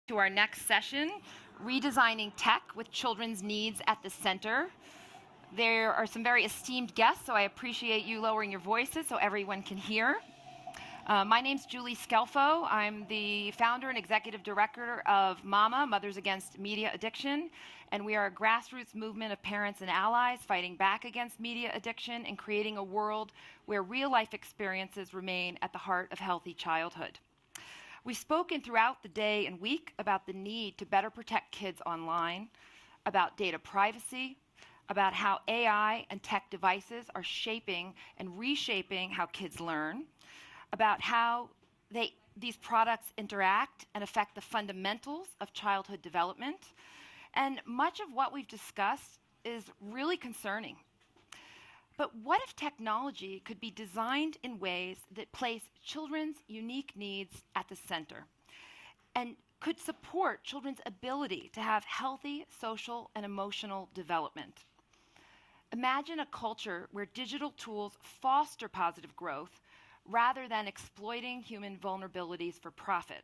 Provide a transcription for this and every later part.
To our next session, Redesigning Tech with Children's Needs at the Center. There are some very esteemed guests, so I appreciate you lowering your voices so everyone can hear. My name's Julie Scelfo. I'm the founder and executive director of MAMA, Mothers Against Media Addiction, and we are a grassroots movement of parents and allies fighting back against media addiction and creating a world where real-life experiences remain at the heart of healthy childhood. We've spoken throughout the day and week about the need to better protect kids online, about data privacy, about how AI and tech devices are shaping and reshaping how kids learn, about how these products interact and affect the fundamentals of childhood development. And much of what we've discussed is really concerning. But what if technology could be designed in ways that place children's unique needs at the center and could support children's ability to have healthy social and emotional development? Imagine a culture where digital tools foster positive growth rather than exploiting human vulnerabilities for profit.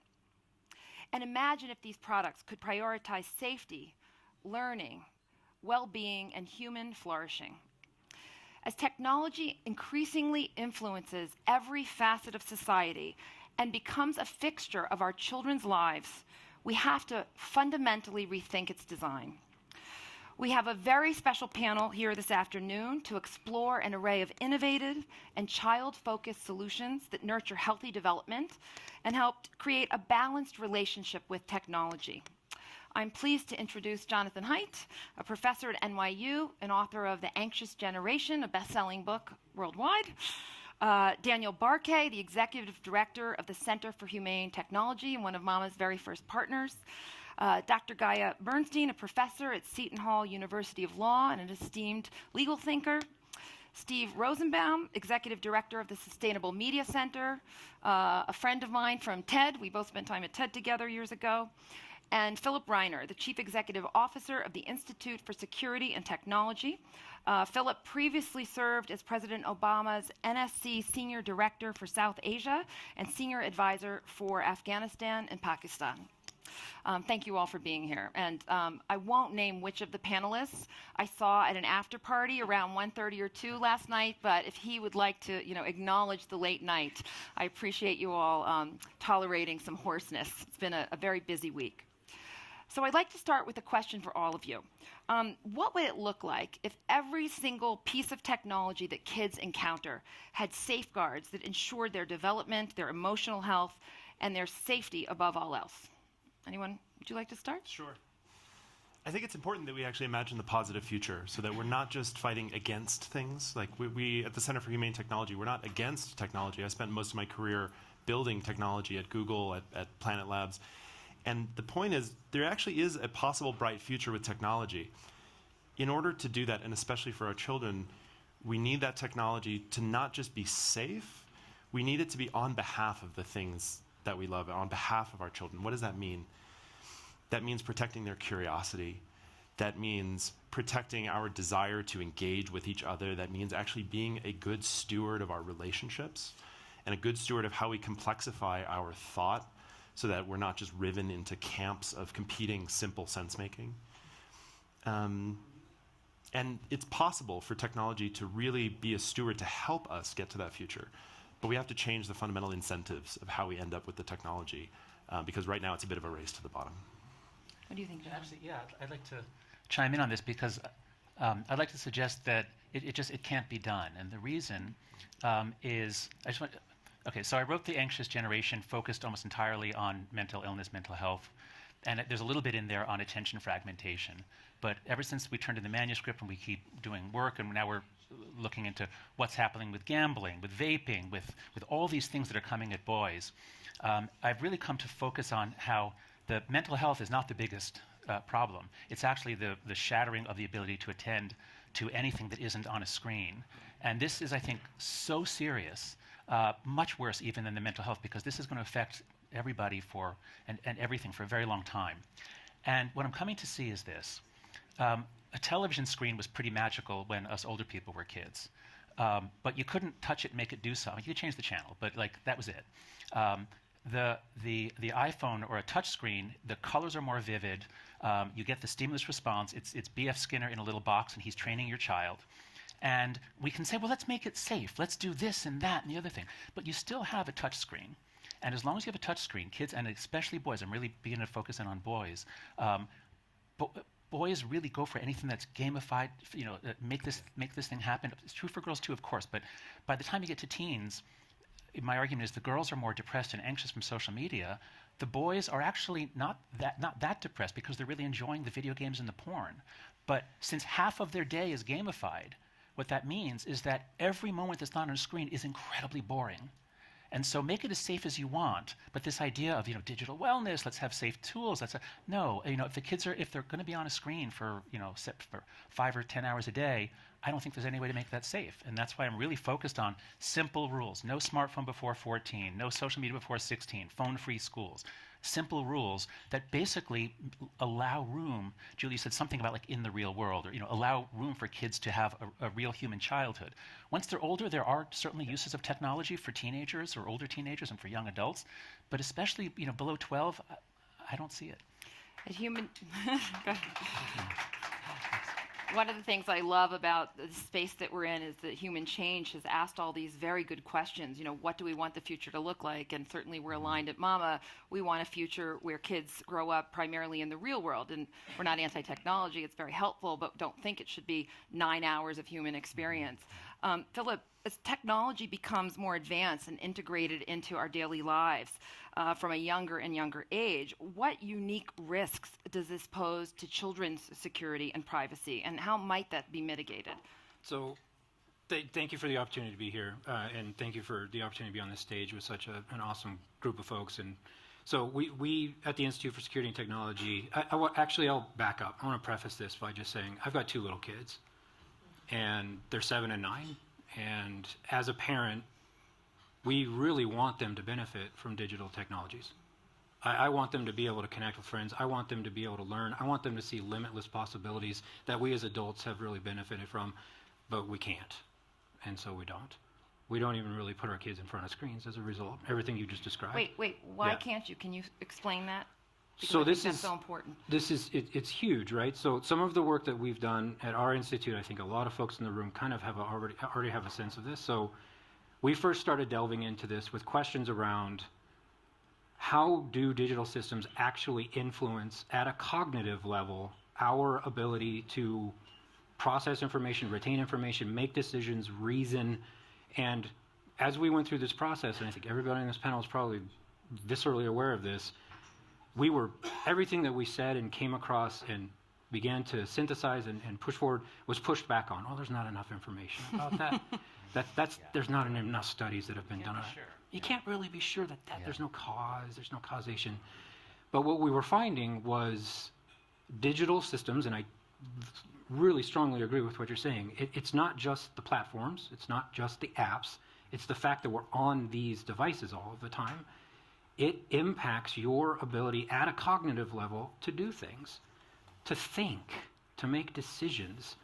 And imagine if these products could prioritize safety, learning, well-being, and human flourishing. As technology increasingly influences every facet of society and becomes a fixture of our children's lives, we have to fundamentally rethink its design. We have a very special panel here this afternoon to explore an array of innovative and child-focused solutions that nurture healthy development and help create a balanced relationship with technology. I'm pleased to introduce Jonathan Haidt, a professor at NYU and author of The Anxious Generation, a best-selling book worldwide. Daniel Barkay, the executive director of the Center for Humane Technology and one of MAMA's very first partners. Dr. Gaia Bernstein, a professor at Seton University of Law and an esteemed legal thinker. Steve Rosenbaum, executive director of the SustainableMedia.Center, a friend of mine from TED. We both spent time at TED together years ago. And Philip Reiner, the chief executive officer of the Institute for Security and Technology. Philip previously served as President Obama's NSC senior director for South Asia and senior advisor for Afghanistan and Pakistan. Thank you all for being here. And I won't name which of the panelists I saw at an after party around 1:30 or 2 last night, but if he would like to acknowledge the late night, I appreciate you all tolerating some hoarseness. It's been a very busy week. So I'd like to start with a question for all of you. What would it look like if every single piece of technology that kids encounter had safeguards that ensured their development, their emotional health, and their safety above all else? Anyone, would you like to start? Sure. I think it's important that we actually imagine the positive future so that we're not just fighting against things. Like we at the Center for Humane Technology, we're not against technology. I spent most of my career building technology at Google, at Planet Labs. And the point is, there actually is a possible bright future with technology. In order to do that, and especially for our children, we need that technology to not just be safe, we need it to be on behalf of the things that we love, on behalf of our children. What does that mean? That means protecting their curiosity. That means protecting our desire to engage with each other. That means actually being a good steward of our relationships and a good steward of how we complexify our thought so that we're not just riven into camps of competing simple sense-making. And it's possible for technology to really be a steward to help us get to that future. But we have to change the fundamental incentives of how we end up with the technology, because right now it's a bit of a race to the bottom. What do you think, John? Actually, yeah, I'd like to chime in on this because I'd like to suggest that it can't be done. And the reason is, okay, so I wrote The Anxious Generation, focused almost entirely on mental illness, mental health, and there's a little bit in there on attention fragmentation. But ever since we turned in the manuscript and we keep doing work, and now we're looking into what's happening with gambling, with vaping, with all these things that are coming at boys, I've really come to focus on how the mental health is not the biggest problem. It's actually the shattering of the ability to attend to anything that isn't on a screen. And this is, I think, so serious, much worse even than the mental health, because this is going to affect everybody and everything for a very long time. And what I'm coming to see is this. A television screen was pretty magical when us older people were kids. But you couldn't touch it and make it do something. You could change the channel, but that was it. the iPhone or a touch screen, the colors are more vivid. You get the stimulus response. It's B.F. Skinner in a little box, and he's training your child. And we can say, well, let's make it safe. Let's do this and that and the other thing. But you still have a touch screen. And as long as you have a touch screen, kids, and especially boys, I'm really beginning to focus in on boys, boys really go for anything that's gamified, make this thing happen. It's true for girls too, of course, but by the time you get to teens, my argument is the girls are more depressed and anxious from social media. The boys are actually not that depressed because they're really enjoying the video games and the porn. But since half of their day is gamified, what that means is that every moment that's not on a screen is incredibly boring. And so make it as safe as you want, but this idea of digital wellness, let's have safe tools. No. If the kids if they're going to be on a screen for for 5 or 10 hours a day, I don't think there's any way to make that safe. And that's why I'm really focused on simple rules: no smartphone before 14, no social media before 16, phone-free schools. Simple rules that basically allow room. Julie said something about in the real world, or allow room for kids to have a real human childhood. Once they're older, there are certainly uses of technology for teenagers or older teenagers and for young adults, but especially below 12, I don't see it. One of the things I love about the space that we're in is that Human Change has asked all these very good questions. What do we want the future to look like? And certainly we're aligned at MAMA. We want a future where kids grow up primarily in the real world. And we're not anti-technology. It's very helpful, but don't think it should be 9 hours of human experience. Philip, as technology becomes more advanced and integrated into our daily lives from a younger and younger age, what unique risks does this pose to children's security and privacy, and how might that be mitigated? So thank you for the opportunity to be here, and thank you for the opportunity to be on this stage with such an awesome group of folks. And so we at the Institute for Security and Technology, I'll back up. I want to preface this by just saying I've got 2 little kids, and they're 7 and 9. And as a parent, we really want them to benefit from digital technologies. I want them to be able to connect with friends. I want them to be able to learn. I want them to see limitless possibilities that we as adults have really benefited from, but we can't. And so we don't. We don't even really put our kids in front of screens as a result. Everything you just described. Wait, why can't you? Can you explain that? Because so that's so important. It's huge, right? So some of the work that we've done at our institute, I think a lot of folks in the room kind of have already have a sense of this. So we first started delving into this with questions around how do digital systems actually influence at a cognitive level our ability to process information, retain information, make decisions, reason. And as we went through this process, and I think everybody on this panel is probably viscerally aware of this, everything that we said and came across and began to synthesize and push forward was pushed back on. Oh, there's not enough information about that. There's not enough studies that have been done on it. You can't really be sure that there's no there's no causation. But what we were finding was digital systems, and I really strongly agree with what you're saying. It's not just the platforms, it's not just the apps, it's the fact that we're on these devices all of the time. It impacts your ability at a cognitive level to do things, to think, to make decisions.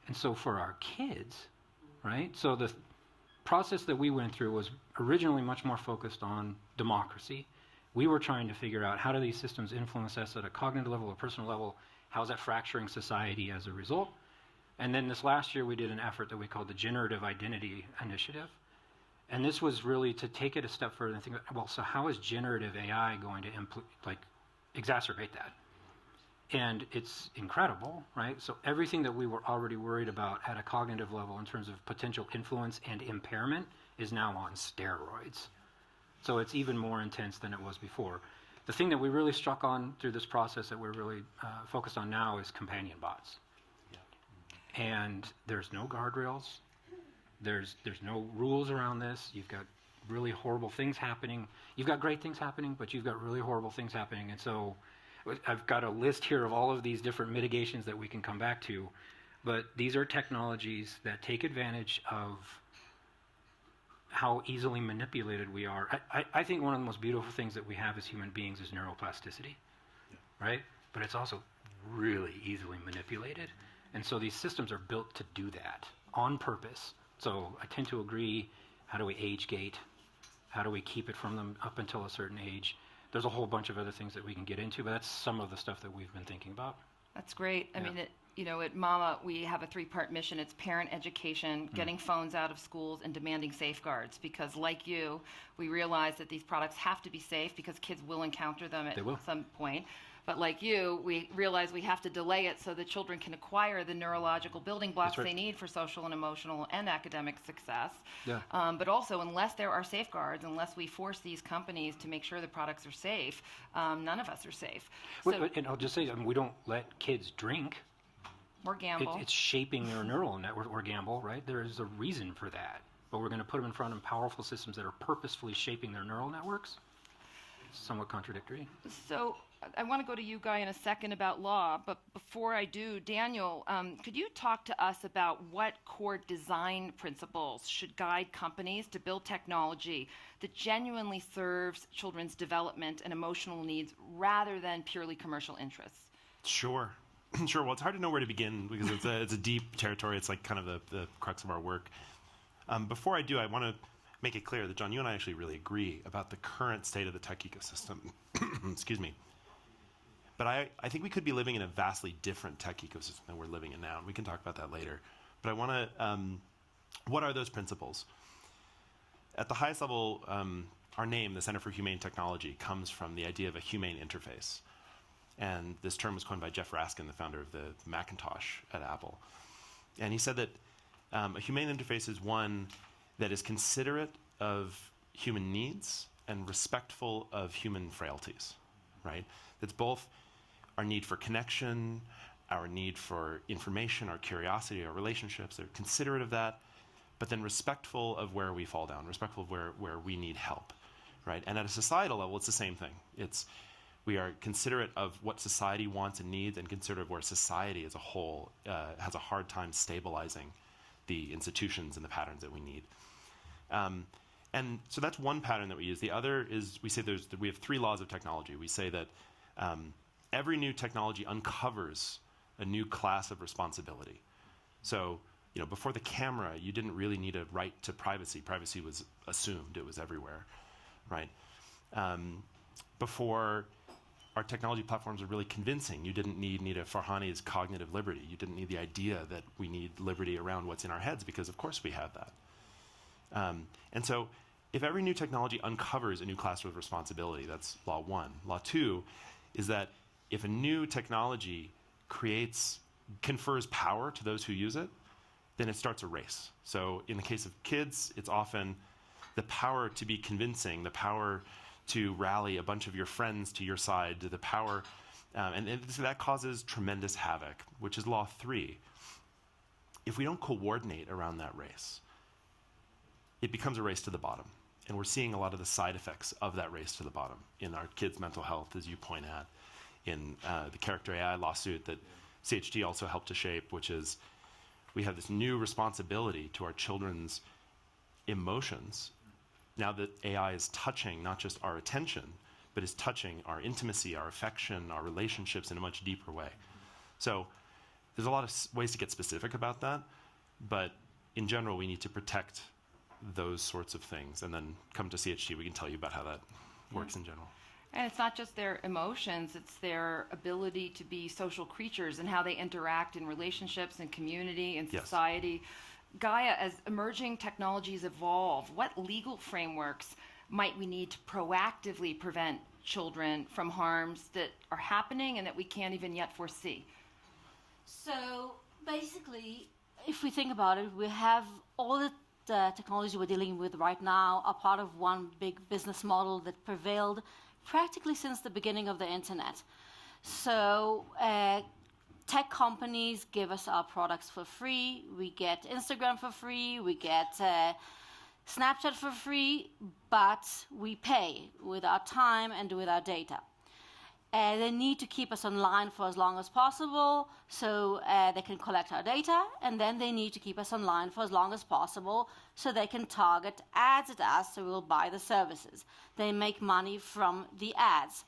And so for our kids, right? So the process that we went through was originally much more focused on democracy. We were trying to figure out how do these systems influence us at a cognitive level, a personal level, how is that fracturing society as a result? And then this last year we did an effort that we called the Generative Identity Initiative. And this was really to take it a step further and think, well, so how is generative AI going to exacerbate that? And it's incredible, right? So everything that we were already worried about at a cognitive level in terms of potential influence and impairment is now on steroids. So it's even more intense than it was before. The thing that we really struck on through this process that we're really focused on now is companion bots. Yeah. And there's no guardrails. There's no rules around this. You've got really horrible things happening. You've got great things happening, but you've got really horrible things happening. And so I've got a list here of all of these different mitigations that we can come back to. But these are technologies that take advantage of how easily manipulated we are. I think one of the most beautiful things that we have as human beings is neuroplasticity, right? But it's also really easily manipulated. And so these systems are built to do that on purpose. So I tend to agree, how do we age gate? How do we keep it from them up until a certain age? There's a whole bunch of other things that we can get into, but that's some of the stuff that we've been thinking about. That's great. I Yeah. mean, at Mama, we have a 3-part mission. It's parent education, getting phones out of schools, and demanding safeguards. Because like you, we realize that these products have to be safe because kids will encounter them at some point. But like you, we realize we have to delay it so that children can acquire the neurological building blocks That's right. they need for social and emotional and academic success. Yeah. But also, unless there are safeguards, unless we force these companies to make sure the products are safe, none of us are safe. So, And I'll just say, we don't let kids drink. or gamble. It's shaping their neural network, or gamble, right? There is a reason for that. But we're going to put them in front of powerful systems that are purposefully shaping their neural networks. It's somewhat contradictory. So I want to go to you, Guy, in a second about law, but before I do, Daniel, could you talk to us about what core design principles should guide companies to build technology that genuinely serves children's development and emotional needs rather than purely commercial interests? Sure. Sure. Well, it's hard to know where to begin because it's a deep territory. It's like kind of the crux of our work. Before I do, I want to make it clear that, John, you and I actually really agree about the current state of the tech ecosystem. Excuse me. But I think we could be living in a vastly different tech ecosystem than we're living in now, and we can talk about that later. But I want to, what are those principles? At the highest level, our name, the Center for Humane Technology, comes from the idea of a humane interface. And this term was coined by Jeff Raskin, the founder of the Macintosh at Apple. And he said that a humane interface is one that is considerate of human needs and respectful of human frailties, right? That's both our need for connection, our need for information, our curiosity, our relationships. They're considerate of that, but then respectful of where we fall down, respectful of where we need help, right? And at a societal level, it's the same thing. We are considerate of what society wants and needs, and considerate of where society as a whole has a hard time stabilizing the institutions and the patterns that we need. And so that's one pattern that we use. The other is we say we have 3 laws of technology. We say that every new technology uncovers a new class of responsibility. So, before the camera, you didn't really need a right to privacy. Privacy was assumed; it was everywhere, right? Before our technology platforms are really convincing, you didn't need Nita Farhani's cognitive liberty. You didn't need the idea that we need liberty around what's in our heads, because of course we have that. And so if every new technology uncovers a new class of responsibility, that's law 1. Law 2 is that if a new technology confers power to those who use it, then it starts a race. So in the case of kids, it's often the power to be convincing, the power to rally a bunch of your friends to your side, to the power, and so that causes tremendous havoc, which is law 3. If we don't coordinate around that race, it becomes a race to the bottom. And we're seeing a lot of the side effects of that race to the bottom in our kids' mental health, as you point out, in the Character AI lawsuit that CHT also helped to shape, which is we have this new responsibility to our children's emotions now that AI is touching not just our attention, but is touching our intimacy, our affection, our relationships in a much deeper way. So there's a lot of ways to get specific about that, but in general, we need to protect those sorts of things, and then come to CHT, we can tell you about how that works in general. And it's not just their emotions, it's their ability to be social creatures and how they interact in relationships and community and society. Yes. Gaia, as emerging technologies evolve, what legal frameworks might we need to proactively prevent children from harms that are happening and that we can't even yet foresee? So basically, if we think about it, we have all the technology we're dealing with right now are part of one big business model that prevailed practically since the beginning of the internet. So tech companies give us our products for free. We get Instagram for free. We get Snapchat for free, but we pay with our time and with our data. They need to keep us online for as long as possible so they can collect our data, and then they need to keep us online for as long as possible so they can target ads at us so we'll buy the services. They make money from the ads.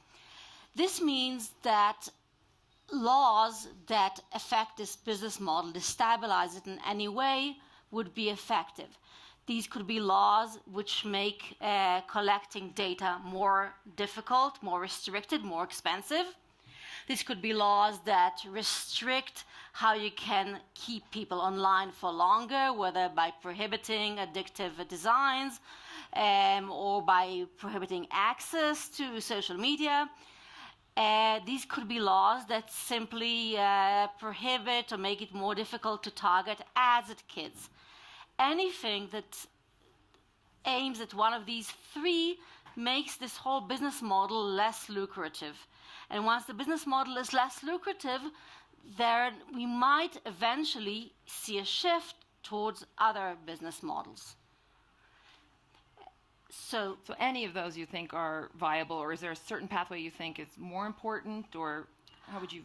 This means that laws that affect this business model, destabilize it in any way, would be effective. These could be laws which make collecting data more difficult, more restricted, more expensive. These could be laws that restrict how you can keep people online for longer, whether by prohibiting addictive designs or by prohibiting access to social media. These could be laws that simply prohibit or make it more difficult to target ads at kids. Anything that aims at one of these three makes this whole business model less lucrative. And once the business model is less lucrative, then we might eventually see a shift towards other business models. So any of those you think are viable, or is there a certain pathway you think is more important, or how would you?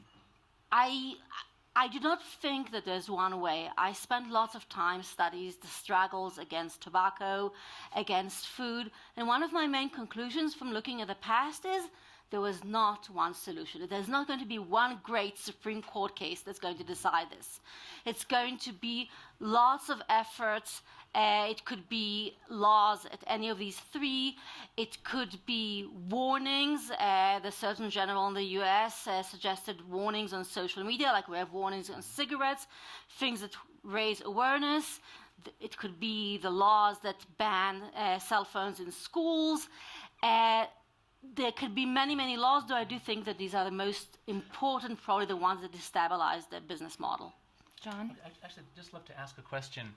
I do not think that there's one way. I spent lots of time studying the struggles against tobacco, against food, and one of my main conclusions from looking at the past is there was not one solution. There's not going to be one great Supreme Court case that's going to decide this. It's going to be lots of efforts. It could be laws at any of these three. It could be warnings. The Surgeon General in the US suggested warnings on social media, like we have warnings on cigarettes, things that raise awareness. It could be the laws that ban cell phones in schools. There could be many, many laws, though I do think that these are the most important, probably the ones that destabilize the business model. John? I'd actually just love to ask a question.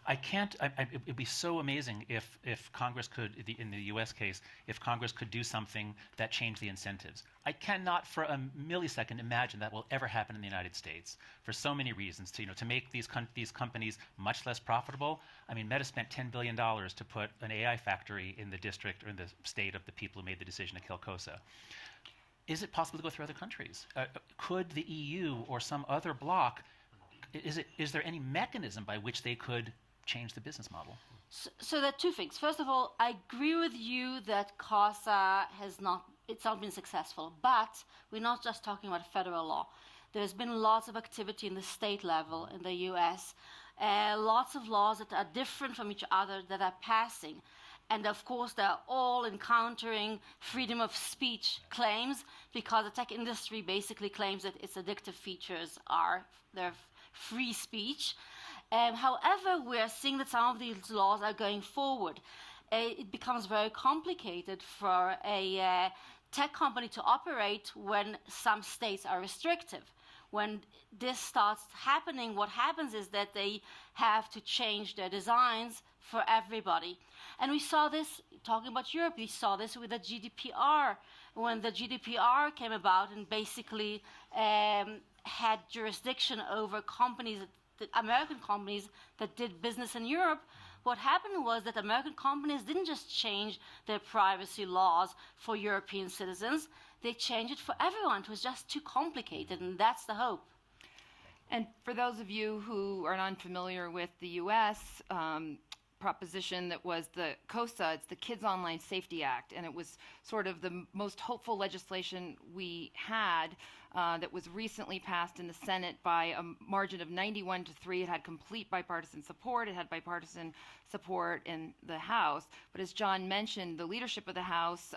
It'd be so amazing if Congress could, in the US case, if Congress could do something that changed the incentives. I cannot for a millisecond imagine that will ever happen in the United States for so many reasons. To make these companies much less profitable. I mean, Meta spent $10 billion to put an AI factory in the district or in the state of the people who made the decision to kill Kosa. Is it possible to go through other countries? Could the EU or some other bloc, is there any mechanism by which they could change the business model? So there are two things. First of all, I agree with you that CASA it's not been successful, but we're not just talking about federal law. There's been lots of activity in the state level in the US, lots of laws that are different from each other that are passing. And of course, they're all encountering freedom of speech claims because the tech industry basically claims that its addictive features are their free speech. However, we're seeing that some of these laws are going forward. It becomes very complicated for a tech company to operate when some states are restrictive. When this starts happening, what happens is that they have to change their designs for everybody. And we saw this, talking about Europe, we saw this with the GDPR. When the GDPR came about and basically had jurisdiction over companies, American companies that did business in Europe, what happened was that American companies didn't just change their privacy laws for European citizens, they changed it for everyone. It was just too complicated, and that's the hope. And for those of you who are unfamiliar with the US proposition that was the COSA, it's the Kids Online Safety Act, and it was sort of the most hopeful legislation we had that was recently passed in the Senate by a margin of 91-3. It had complete bipartisan support. It had bipartisan support in the House. But as John mentioned, the leadership of the House,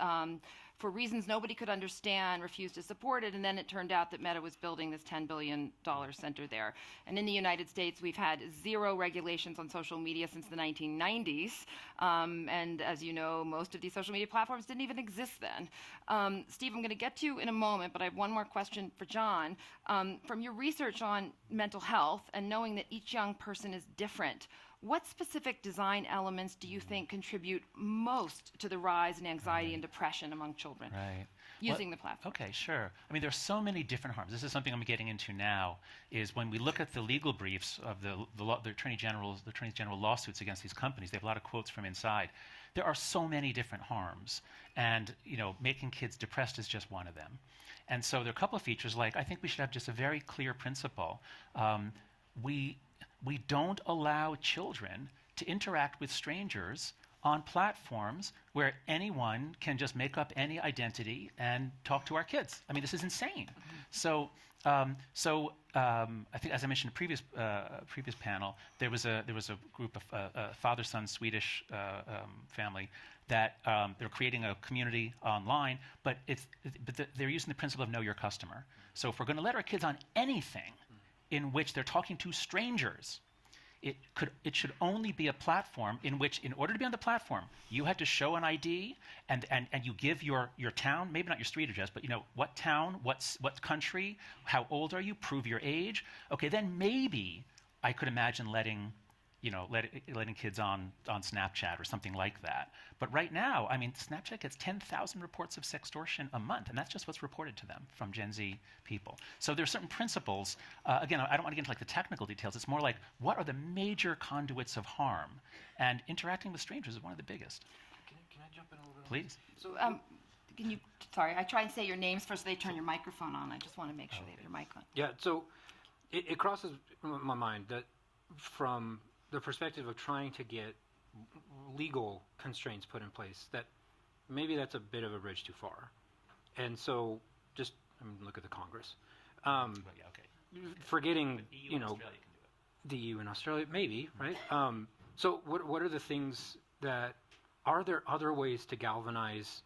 for reasons nobody could understand, refused to support it, and then it turned out that Meta was building this $10 billion center there. And in the United States, we've had zero regulations on social media since the 1990s, and as you know, most of these social media platforms didn't even exist then. Steve, I'm going to get to you in a moment, but I have one more question for John. From your research on mental health and knowing that each young person is different, what specific design elements do you think contribute most to the rise in anxiety and depression among children using the platform? Okay, sure. I mean, there are so many different harms. This is something I'm getting into now, is when we look at the legal briefs of the Attorney General lawsuits against these companies, they have a lot of quotes from inside. There are so many different harms, and making kids depressed is just one of them. And so there are a couple of features, like I think we should have just a very clear principle. We don't allow children to interact with strangers on platforms where anyone can just make up any identity and talk to our kids. I mean, this is insane. So I think, as I mentioned in a previous panel, there was a group of father-son Swedish family that they're creating a community online, but they're using the principle of know your customer. So if we're going to let our kids on anything in which they're talking to strangers, it should only be a platform in which, in order to be on the platform, you had to show an ID and you give your town, maybe not your street address, but what town, what country, how old are you, prove your age. Okay, then maybe I could imagine letting kids on Snapchat or something like that. But right now, I mean, Snapchat gets 10,000 reports of sextortion a month, and that's just what's reported to them from Gen Z people. So there are certain principles. Again, I don't want to get into like the technical details. It's more like, what are the major conduits of harm? And interacting with strangers is one of the biggest. Can I jump in a little bit? Please. So, can you? Sorry, I try and say your names first. So they turn your microphone on. I just want to make sure they have your mic on. Yeah. So it crosses my mind that from the perspective of trying to get legal constraints put in place, that maybe that's a bit of a bridge too far. And so just look at the Congress. Forgetting, The EU and Australia can do it. the EU and Australia, maybe, right? So what are the things that, are there other ways to galvanize?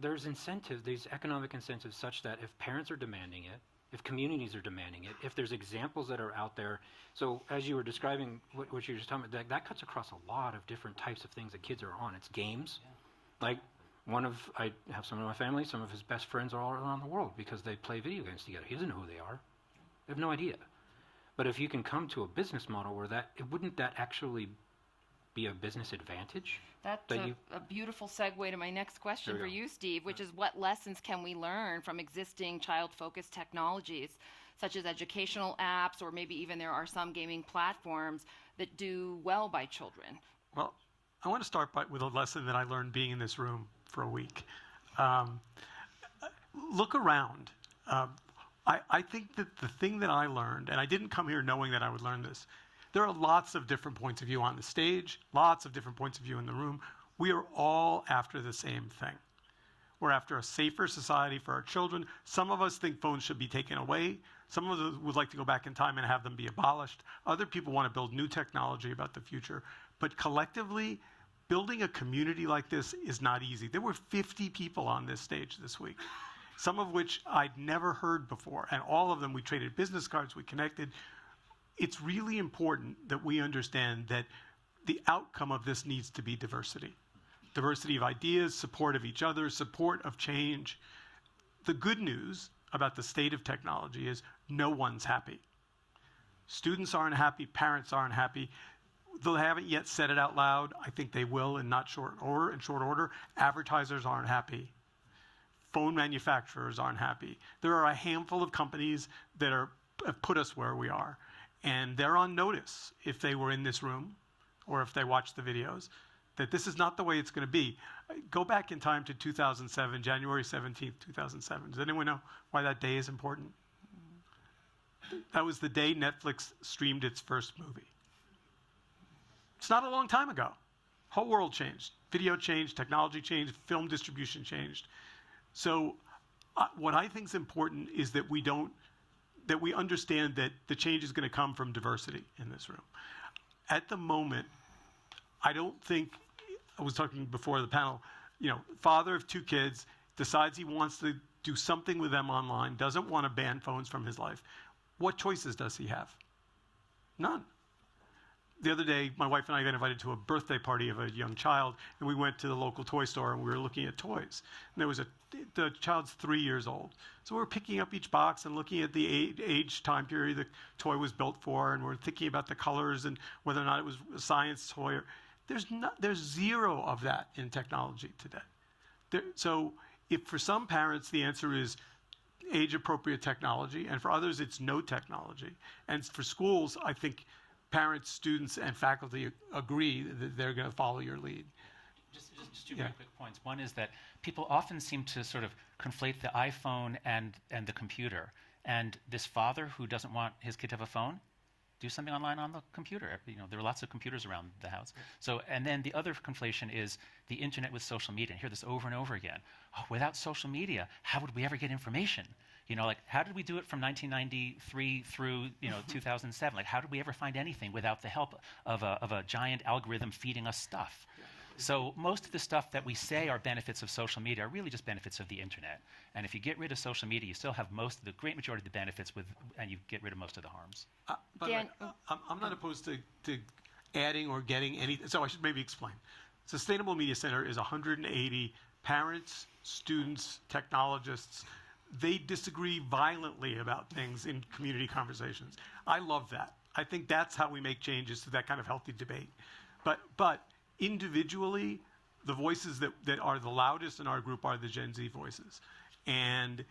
There's incentives, these economic incentives such that if parents are demanding it, if communities are demanding it, if there's examples that are out there. So as you were describing what you were just talking about, that cuts across a lot of different types of things that kids are on. It's games. Yeah. Like I have some of my family, some of his best friends are all around the world because they play video games together. He doesn't know who they are. They have no idea. But if you can come to a business model where wouldn't that actually be a business advantage? That's a beautiful segue to my next question for you, Steve, which is what lessons can we learn from existing child-focused technologies, such as educational apps, or maybe even there are some gaming platforms that do well by children? Well, I want to start with a lesson that I learned being in this room for a week. Look around. I think that the thing that I learned, and I didn't come here knowing that I would learn this, there are lots of different points of view on the stage, lots of different points of view in the room. We are all after the same thing. We're after a safer society for our children. Some of us think phones should be taken away. Some of us would like to go back in time and have them be abolished. Other people want to build new technology about the future. But collectively, building a community like this is not easy. There were 50 people on this stage this week, some of which I'd never heard before. And all of them, we traded business cards, we connected. It's really important that we understand that the outcome of this needs to be diversity. Diversity of ideas, support of each other, support of change. The good news about the state of technology is no one's happy. Students aren't happy, parents aren't happy. They haven't yet said it out loud. I think they will in short order. Advertisers aren't happy. Phone manufacturers aren't happy. There are a handful of companies that have put us where we are. And they're on notice, if they were in this room or if they watched the videos, that this is not the way it's going to be. Go back in time to 2007, January 17th, 2007. Does anyone know why that day is important? That was the day Netflix streamed its first movie. It's not a long time ago. Whole world changed. Video changed, technology changed, film distribution changed. So what I think is important is that we understand that the change is going to come from diversity in this room. At the moment, I don't think, I was talking before the panel, father of 2 kids, decides he wants to do something with them online, doesn't want to ban phones from his life. What choices does he have? None. The other day, my wife and I got invited to a birthday party of a young child, and we went to the local toy store, and we were looking at toys. And there was the child's 3 years old. So we're picking up each box and looking at the age time period the toy was built for, and we're thinking about the colors and whether or not it was a science toy. There's zero of that in technology today. So if for some parents the answer is age-appropriate technology, and for others it's no technology, and for schools, I think parents, students, and faculty agree that they're going to follow your lead. Just 2 very quick points. One is that people often seem to sort of conflate the iPhone and the computer. And this father who doesn't want his kid to have a phone do something online on the computer. There are lots of computers around the house. So, and then the other conflation is the internet with social media. And I hear this over and over again. Oh, without social media, how would we ever get information? Like, how did we do it from 1993 through 2007? Like, how did we ever find anything without the help of a giant algorithm feeding us stuff? So most of the stuff that we say are benefits of social media are really just benefits of the internet. And if you get rid of social media, you still have the great majority of the benefits and you get rid of most of the harms. By the way, I'm not opposed to adding or getting anything. So I should maybe explain. Sustainable Media Center is 180 parents, students, technologists. They disagree violently about things in community conversations. I love that. I think that's how we make changes to that kind of healthy debate. But individually, the voices that are the loudest in our group are the Gen Z voices. And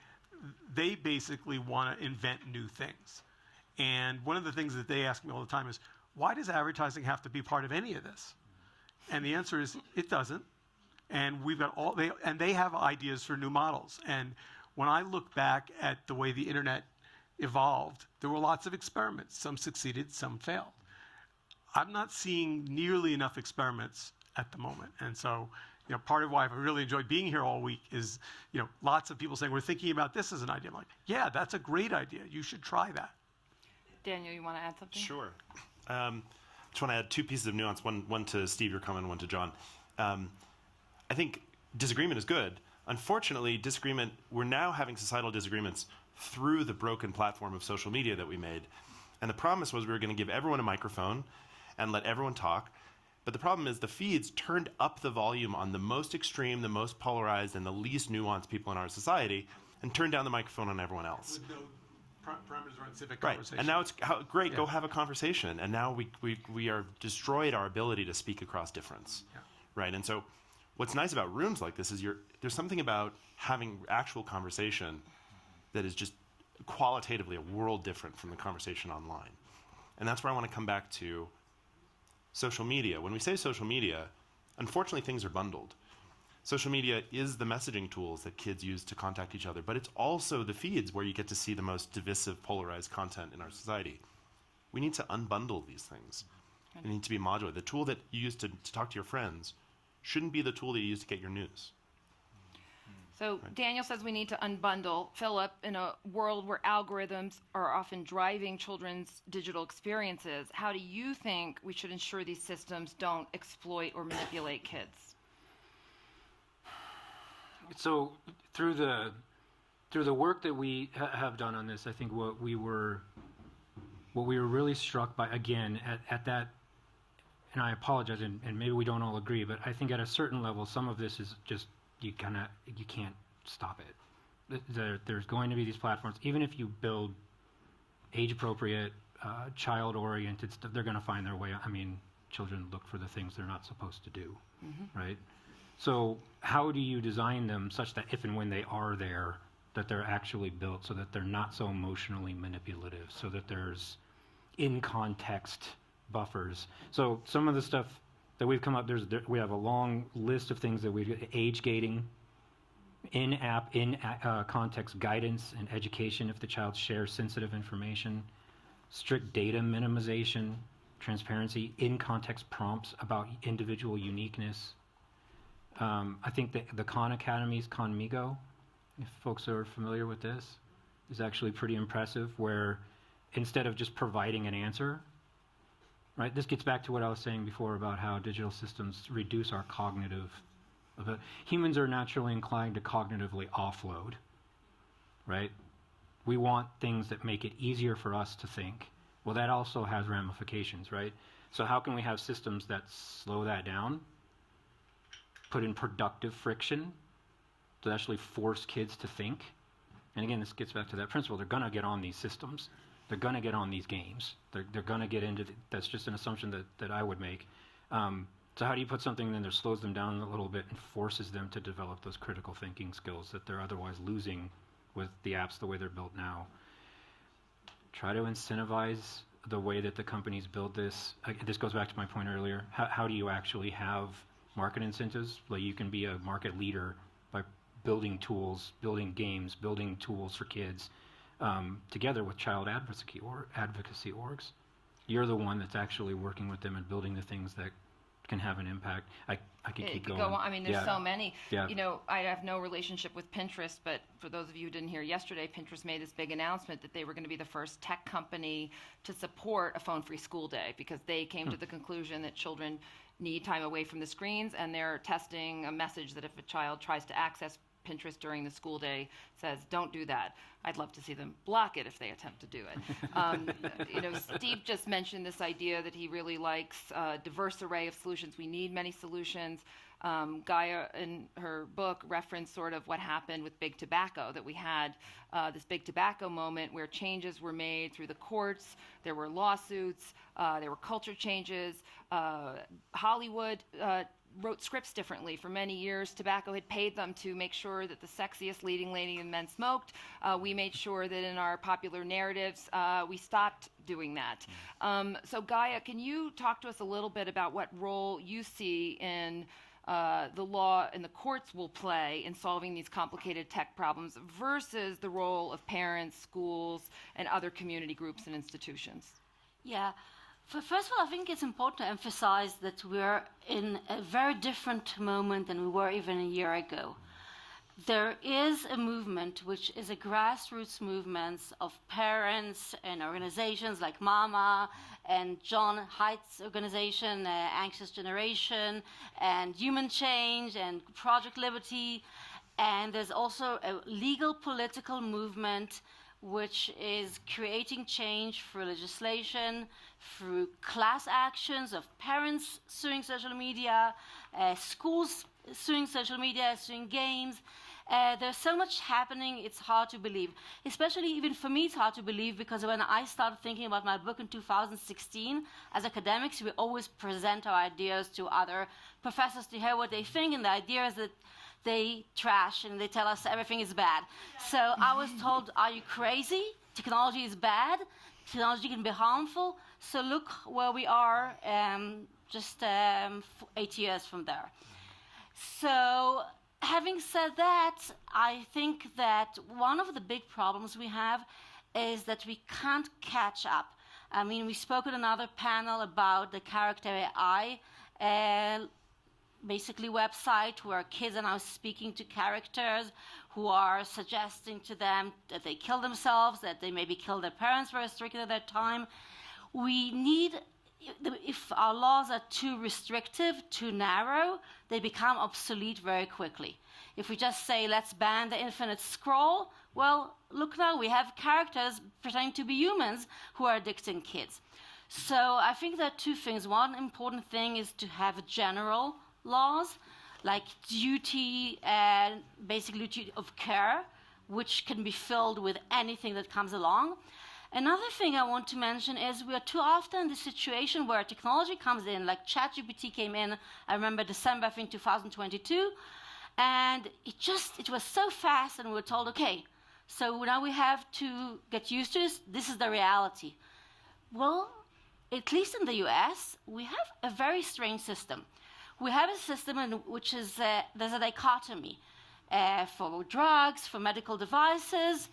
they basically want to invent new things. And one of the things that they ask me all the time is, why does advertising have to be part of any of this? And the answer is, it doesn't. And we've got they have ideas for new models. And when I look back at the way the internet evolved, there were lots of experiments. Some succeeded, some failed. I'm not seeing nearly enough experiments at the moment. And so, part of why I've really enjoyed being here all week is, lots of people saying, we're thinking about this as an idea. I'm like, yeah, that's a great idea. You should try that. Daniel, you want to add something? Sure. Just want to add two pieces of nuance, one to Steve, your comment, one to John. I think disagreement is good. Unfortunately, we're now having societal disagreements through the broken platform of social media that we made. And the promise was we were going to give everyone a microphone and let everyone talk. But the problem is the feeds turned up the volume on the most extreme, the most polarized, and the least nuanced people in our society, and turned down the microphone on everyone else. With no parameters around civic Right. conversation. And now it's great, go have a conversation. And now we are destroyed our ability to speak across difference. Yeah. Right. And so what's nice about rooms like this is there's something about having actual conversation that is just qualitatively a world different from the conversation online. And that's where I want to come back to social media. When we say social media, unfortunately things are bundled. Social media is the messaging tools that kids use to contact each other, but it's also the feeds where you get to see the most divisive, polarized content in our society. We need to unbundle these things. They need to be modular. The tool that you use to talk to your friends shouldn't be the tool that you use to get your news. So Daniel says we need to unbundle. Philip, in a world where algorithms are often driving children's digital experiences, how do you think we should ensure these systems don't exploit or manipulate kids? So through the work that we have done on this, I think what we were really struck by, again, at that, and I apologize, and maybe we don't all agree, but I think at a certain level, some of this is just, you can't stop it. There's going to be these platforms, even if you build age-appropriate, child-oriented stuff, they're going to find their way. I mean, children look for the things they're not supposed to do, right? So how do you design them such that if and when they are there, that they're actually built so that they're not so emotionally manipulative, so that there's in-context buffers. So some of the stuff that we've come up, we have a long list of things that we've, age gating, in-app, context guidance and education if the child shares sensitive information, strict data minimization, transparency, in-context prompts about individual uniqueness. I think that the Khan Academy's Khanmigo, if folks are familiar with this, is actually pretty impressive, where instead of just providing an answer, right? This gets back to what I was saying before about how digital systems reduce our cognitive. Humans are naturally inclined to cognitively offload, right? We want things that make it easier for us to think. Well, that also has ramifications, right? So how can we have systems that slow that down, put in productive friction to actually force kids to think? And again, this gets back to that principle. They're going to get on these systems. They're going to get on these games. They're going to get into that's just an assumption that I would make. So how do you put something in there that slows them down a little bit and forces them to develop those critical thinking skills that they're otherwise losing with the apps the way they're built now? Try to incentivize the way that the companies build this. This goes back to my point earlier. How do you actually have market incentives? Like, you can be a market leader by building tools, building games, building tools for kids, together with child advocacy orgs. you're the one that's actually working with them and building the things that can have an impact. I could keep going. Go on. I mean, there's Yeah. so many. Yeah. You know, I have no relationship with Pinterest, but for those of you who didn't hear yesterday, Pinterest made this big announcement that they were going to be the first tech company to support a phone-free school day because they came to the conclusion that children need time away from the screens, and they're testing a message that if a child tries to access Pinterest during the school day, says, don't do that. I'd love to see them block it if they attempt to do it. You know, Steve just mentioned this idea that he really likes a diverse array of solutions. We need many solutions. Gaia, in her book, referenced sort of what happened with big tobacco, that we had this big tobacco moment where changes were made through the courts, there were lawsuits, there were culture changes. Hollywood wrote scripts differently. For many years, tobacco had paid them to make sure that the sexiest leading lady and men smoked. We made sure that in our popular narratives, we stopped doing that. So Gaia, can you talk to us a little bit about what role you see in the law and the courts will play in solving these complicated tech problems versus the role of parents, schools, and other community groups and institutions? Yeah. First of all, I think it's important to emphasize that we're in a very different moment than we were even a year ago. There is a movement, which is a grassroots movement of parents and organizations like Mama and John Haidt's organization, Anxious Generation, and Human Change, and Project Liberty. And there's also a legal political movement which is creating change through legislation, through class actions of parents suing social media, schools suing social media, suing games. There's so much happening, it's hard to believe. Especially even for me, it's hard to believe because when I started thinking about my book in 2016, as academics, we always present our ideas to other professors to hear what they think, and the idea is that they trash and they tell us everything is bad. So I was told, are you crazy? Technology is bad. Technology can be harmful. So look where we are just 8 years from there. So having said that, I think that one of the big problems we have is that we can't catch up. I mean, we spoke at another panel about the Character AI basically website where kids are now speaking to characters who are suggesting to them that they kill themselves, that they maybe kill their parents for restricting their time. We need, if our laws are too restrictive, too narrow, they become obsolete very quickly. If we just say, let's ban the infinite scroll, well, look now, we have characters pretending to be humans who are addicting kids. So I think there are two things. One important thing is to have general laws, like duty and basically duty of care, which can be filled with anything that comes along. Another thing I want to mention is we are too often in the situation where technology comes in, like ChatGPT came in, I remember December, I think 2022, and it was so fast, and we were told, okay, so now we have to get used to this. This is the reality. Well, at least in the US, we have a very strange system. We have a system in which is there's a dichotomy for drugs, for medical devices.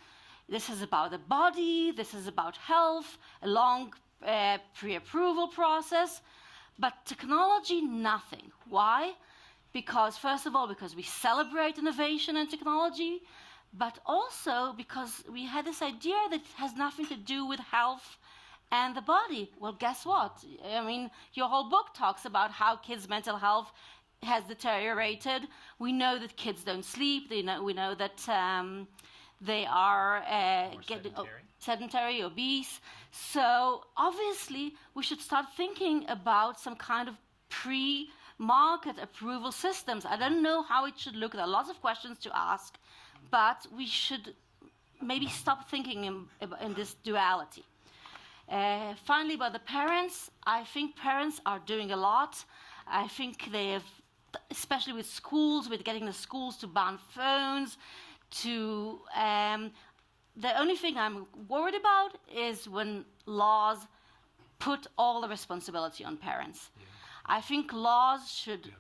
This is about the body. This is about health, a long pre-approval process. But technology, nothing. Why? Because, first of all, because we celebrate innovation and technology, but also because we had this idea that it has nothing to do with health and the body. Well, guess what? I mean, your whole book talks about how kids' mental health has deteriorated. We know that kids don't sleep. We know that they are getting sedentary, obese. So obviously, we should start thinking about some kind of pre-market approval systems. I don't know how it should look. There are lots of questions to ask, but we should maybe stop thinking in this duality. Finally, about the parents, I think parents are doing a lot. I think they have, especially with schools, with getting the schools to ban phones, to the only thing I'm worried about is when laws put all the responsibility on parents. Yeah. I think laws should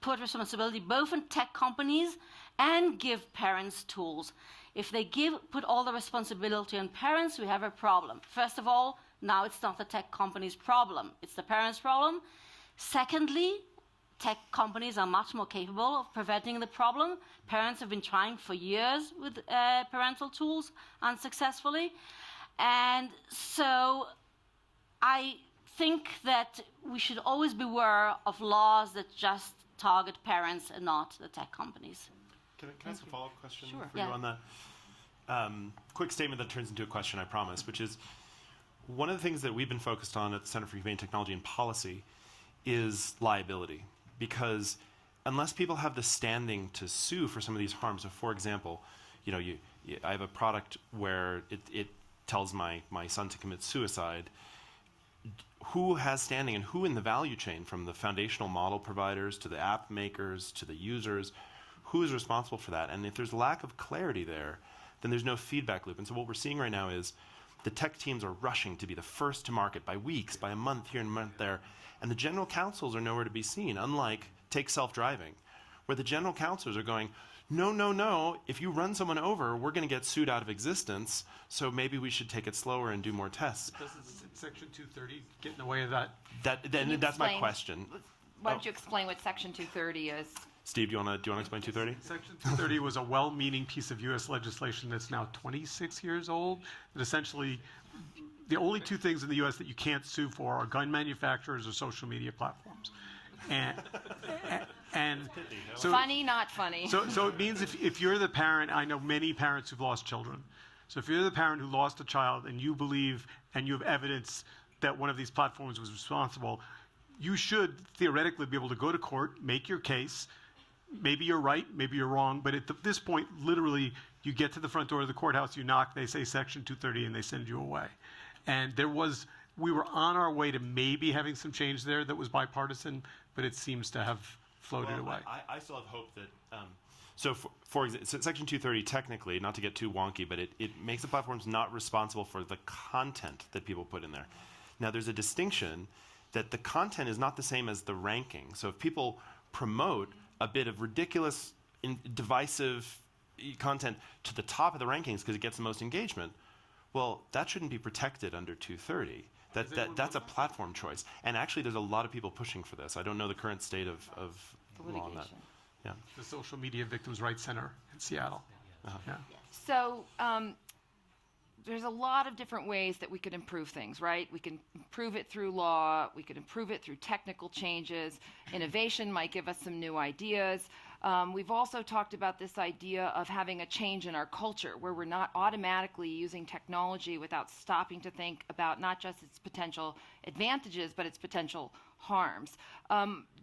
put responsibility both on tech companies and give parents tools. If they put all the responsibility on parents, we have a problem. First of all, Now it's not the tech company's problem, it's the parents' problem. Secondly, tech companies are much more capable of preventing the problem. Parents have been trying for years with parental tools unsuccessfully. And so I think that we should always beware of laws that just target parents and not the tech companies. Can I ask a follow-up question Sure. for you on that? Quick statement that turns into a question, I promise, which is one of the things that we've been focused on at the Center for Humane Technology and Policy is liability. Because unless people have the standing to sue for some of these harms, so for example, I have a product where it tells my son to commit suicide. Who has standing and who in the value chain, from the foundational model providers to the app makers to the users, who is responsible for that? And if there's lack of clarity there, then there's no feedback loop. And so what we're seeing right now is the tech teams are rushing to be the first to market by weeks, by a month here and a month there. And the general counsels are nowhere to be seen, unlike take self-driving, where the general counsels are going, no, no, no, if you run someone over, we're going to get sued out of existence, so maybe we should take it slower and do more tests. Doesn't Section 230 get in the way of that? That's my question. Why don't you explain what Section 230 is? Steve, do you want to explain 230? Section 230 was a well-meaning piece of U.S. legislation that's now 26 years old, that essentially the only two things in the U.S. that you can't sue for are gun manufacturers or social media platforms. And so, funny, not funny. So it means if you're the parent, I know many parents who've lost children. So if you're the parent who lost a child and you believe and you have evidence that one of these platforms was responsible, you should theoretically be able to go to court, make your case. Maybe you're right, maybe you're wrong, but at this point, literally, you get to the front door of the courthouse, you knock, they say Section 230, and they send you away. And we were on our way to maybe having some change there that was bipartisan, but it seems to have floated away. I still have hope that, so for example, Section 230 technically, not to get too wonky, but it makes the platforms not responsible for the content that people put in there. Now, there's a distinction that the content is not the same as the ranking. So if people promote a bit of ridiculous, divisive content to the top of the rankings because it gets the most engagement, well, that shouldn't be protected under 230. That's a platform choice. And actually, there's a lot of people pushing for this. I don't know the current state of law on that. Yeah. The Social Media Victims' Rights Center in Seattle. Yeah. So there's a lot of different ways that we could improve things, right? We can improve it through law. We could improve it through technical changes. Innovation might give us some new ideas. We've also talked about this idea of having a change in our culture where we're not automatically using technology without stopping to think about not just its potential advantages, but its potential harms.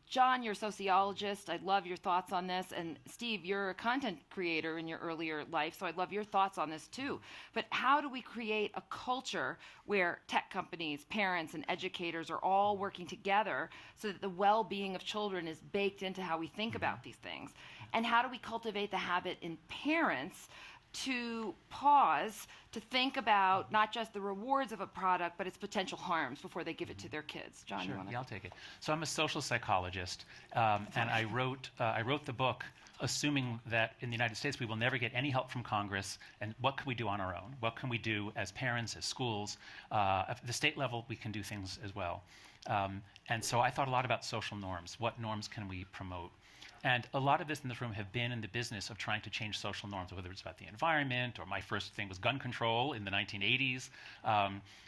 John, you're a sociologist. I'd love your thoughts on this. And Steve, you're a content creator in your earlier life, so I'd love your thoughts on this too. But how do we create a culture where tech companies, parents, and educators are all working together so that the well-being of children is baked into how we think about these things? And how do we cultivate the habit in parents to pause, to think about not just the rewards of a product, but its potential harms before they give it to their kids? John, Sure, you want to? yeah, I'll take it. So I'm a social psychologist, and I wrote the book assuming that in the United States we will never get any help from Congress, and what can we do on our own? What can we do as parents, as schools? At the state level, we can do things as well. And so I thought a lot about social norms. What norms can we promote? And a lot of us in this room have been in the business of trying to change social norms, whether it's about the environment, or my first thing was gun control in the 1980s.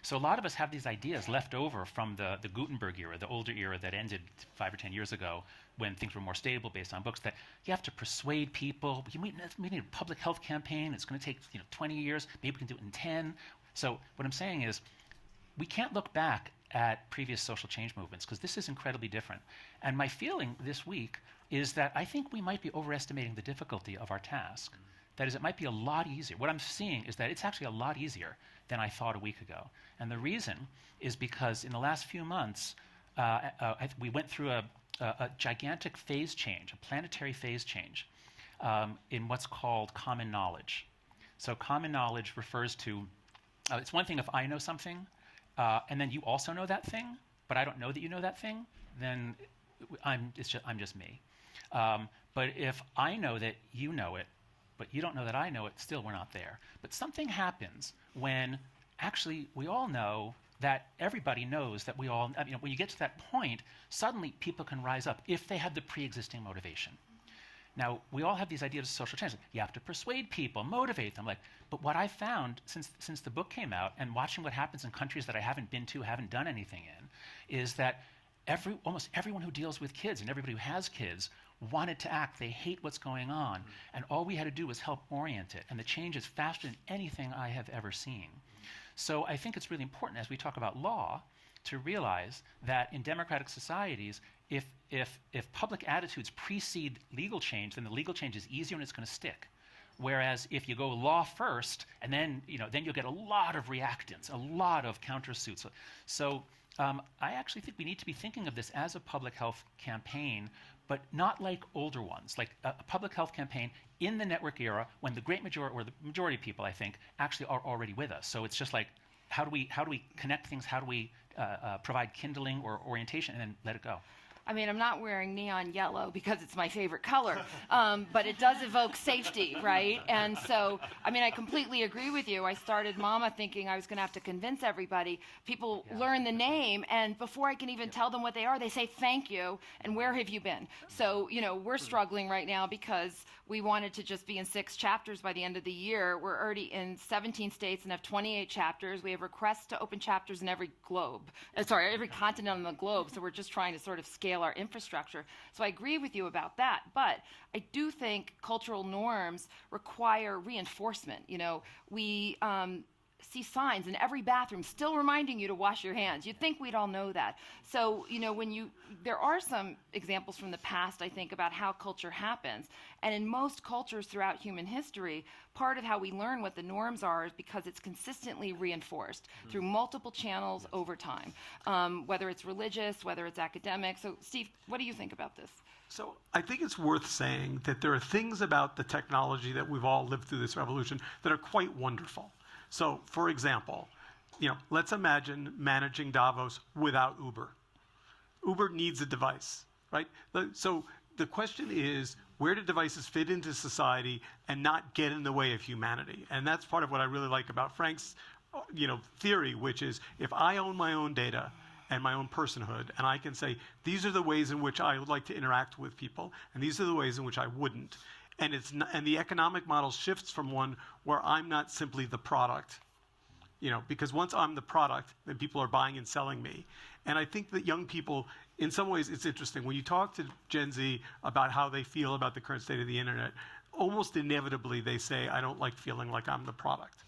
So a lot of us have these ideas left over from the Gutenberg era, the older era that ended 5 or 10 years ago, when things were more stable based on books, that you have to persuade people. We need a public health campaign. It's going to take 20 years. Maybe we can do it in 10. So what I'm saying is, we can't look back at previous social change movements, because this is incredibly different. And my feeling this week is that I think we might be overestimating the difficulty of our task. That is, it might be a lot easier. What I'm seeing is that it's actually a lot easier than I thought a week ago. And the reason is because in the last few months, we went through a gigantic phase change, a planetary phase change, in what's called common knowledge. So common knowledge refers to, it's one thing if I know something, and then you also know that thing, but I don't know that you know that thing, then I'm just me. But if I know that you know it, but you don't know that I know it, still we're not there. But something happens when actually we all know that everybody knows that we all, when you get to that point, suddenly people can rise up if they have the pre-existing motivation. Now, we all have these ideas of social change. You have to persuade people, motivate them. But what I found since the book came out and watching what happens in countries that I haven't been to, haven't done anything in, is that almost everyone who deals with kids and everybody who has kids wanted to act. They hate what's going on. And all we had to do was help orient it. And the change is faster than anything I have ever seen. So I think it's really important as we talk about law to realize that in democratic societies, if public attitudes precede legal change, then the legal change is easier and it's going to stick. Whereas if you go law first, and then you'll get a lot of reactants, a lot of countersuits. So I actually think we need to be thinking of this as a public health campaign, but not like older ones, like a public health campaign in the network era when the great majority, or the majority of people, I think, actually are already with us. So it's just like, how do we connect things? How do we provide kindling or orientation and then let it go? I mean, I'm not wearing neon yellow because it's my favorite color, but it does evoke safety, right? And so, I mean, I completely agree with you. I started Mama thinking I was going to have to convince everybody. People learn the name, and before I can even tell them what they are, they say thank you, and where have you been? So, we're struggling right now because we wanted to just be in 6 chapters by the end of the year. We're already in 17 states and have 28 chapters. We have requests to open chapters in every continent on the globe, so we're just trying to sort of scale our infrastructure. So I agree with you about that, but I do think cultural norms require reinforcement. We see signs in every bathroom still reminding you to wash your hands. You'd think we'd all know that. So, there are some examples from the past, I think, about how culture happens. And in most cultures throughout human history, part of how we learn what the norms are is because it's consistently reinforced through multiple channels over time, whether it's religious, whether it's academic. So, Steve, what do you think about this? So I think it's worth saying that there are things about the technology that we've all lived through this revolution that are quite wonderful. So, for example, let's imagine managing Davos without Uber. Uber needs a device, right? So the question is, where do devices fit into society and not get in the way of humanity? And that's part of what I really like about Frank's, theory, which is if I own my own data and my own personhood, and I can say, these are the ways in which I would like to interact with people, and these are the ways in which I wouldn't. And the economic model shifts from one where I'm not simply the product, because once I'm the product, then people are buying and selling me. And I think that young people, in some ways, it's interesting. When you talk to Gen Z about how they feel about the current state of the internet, almost inevitably they say, I don't like feeling like I'm the product.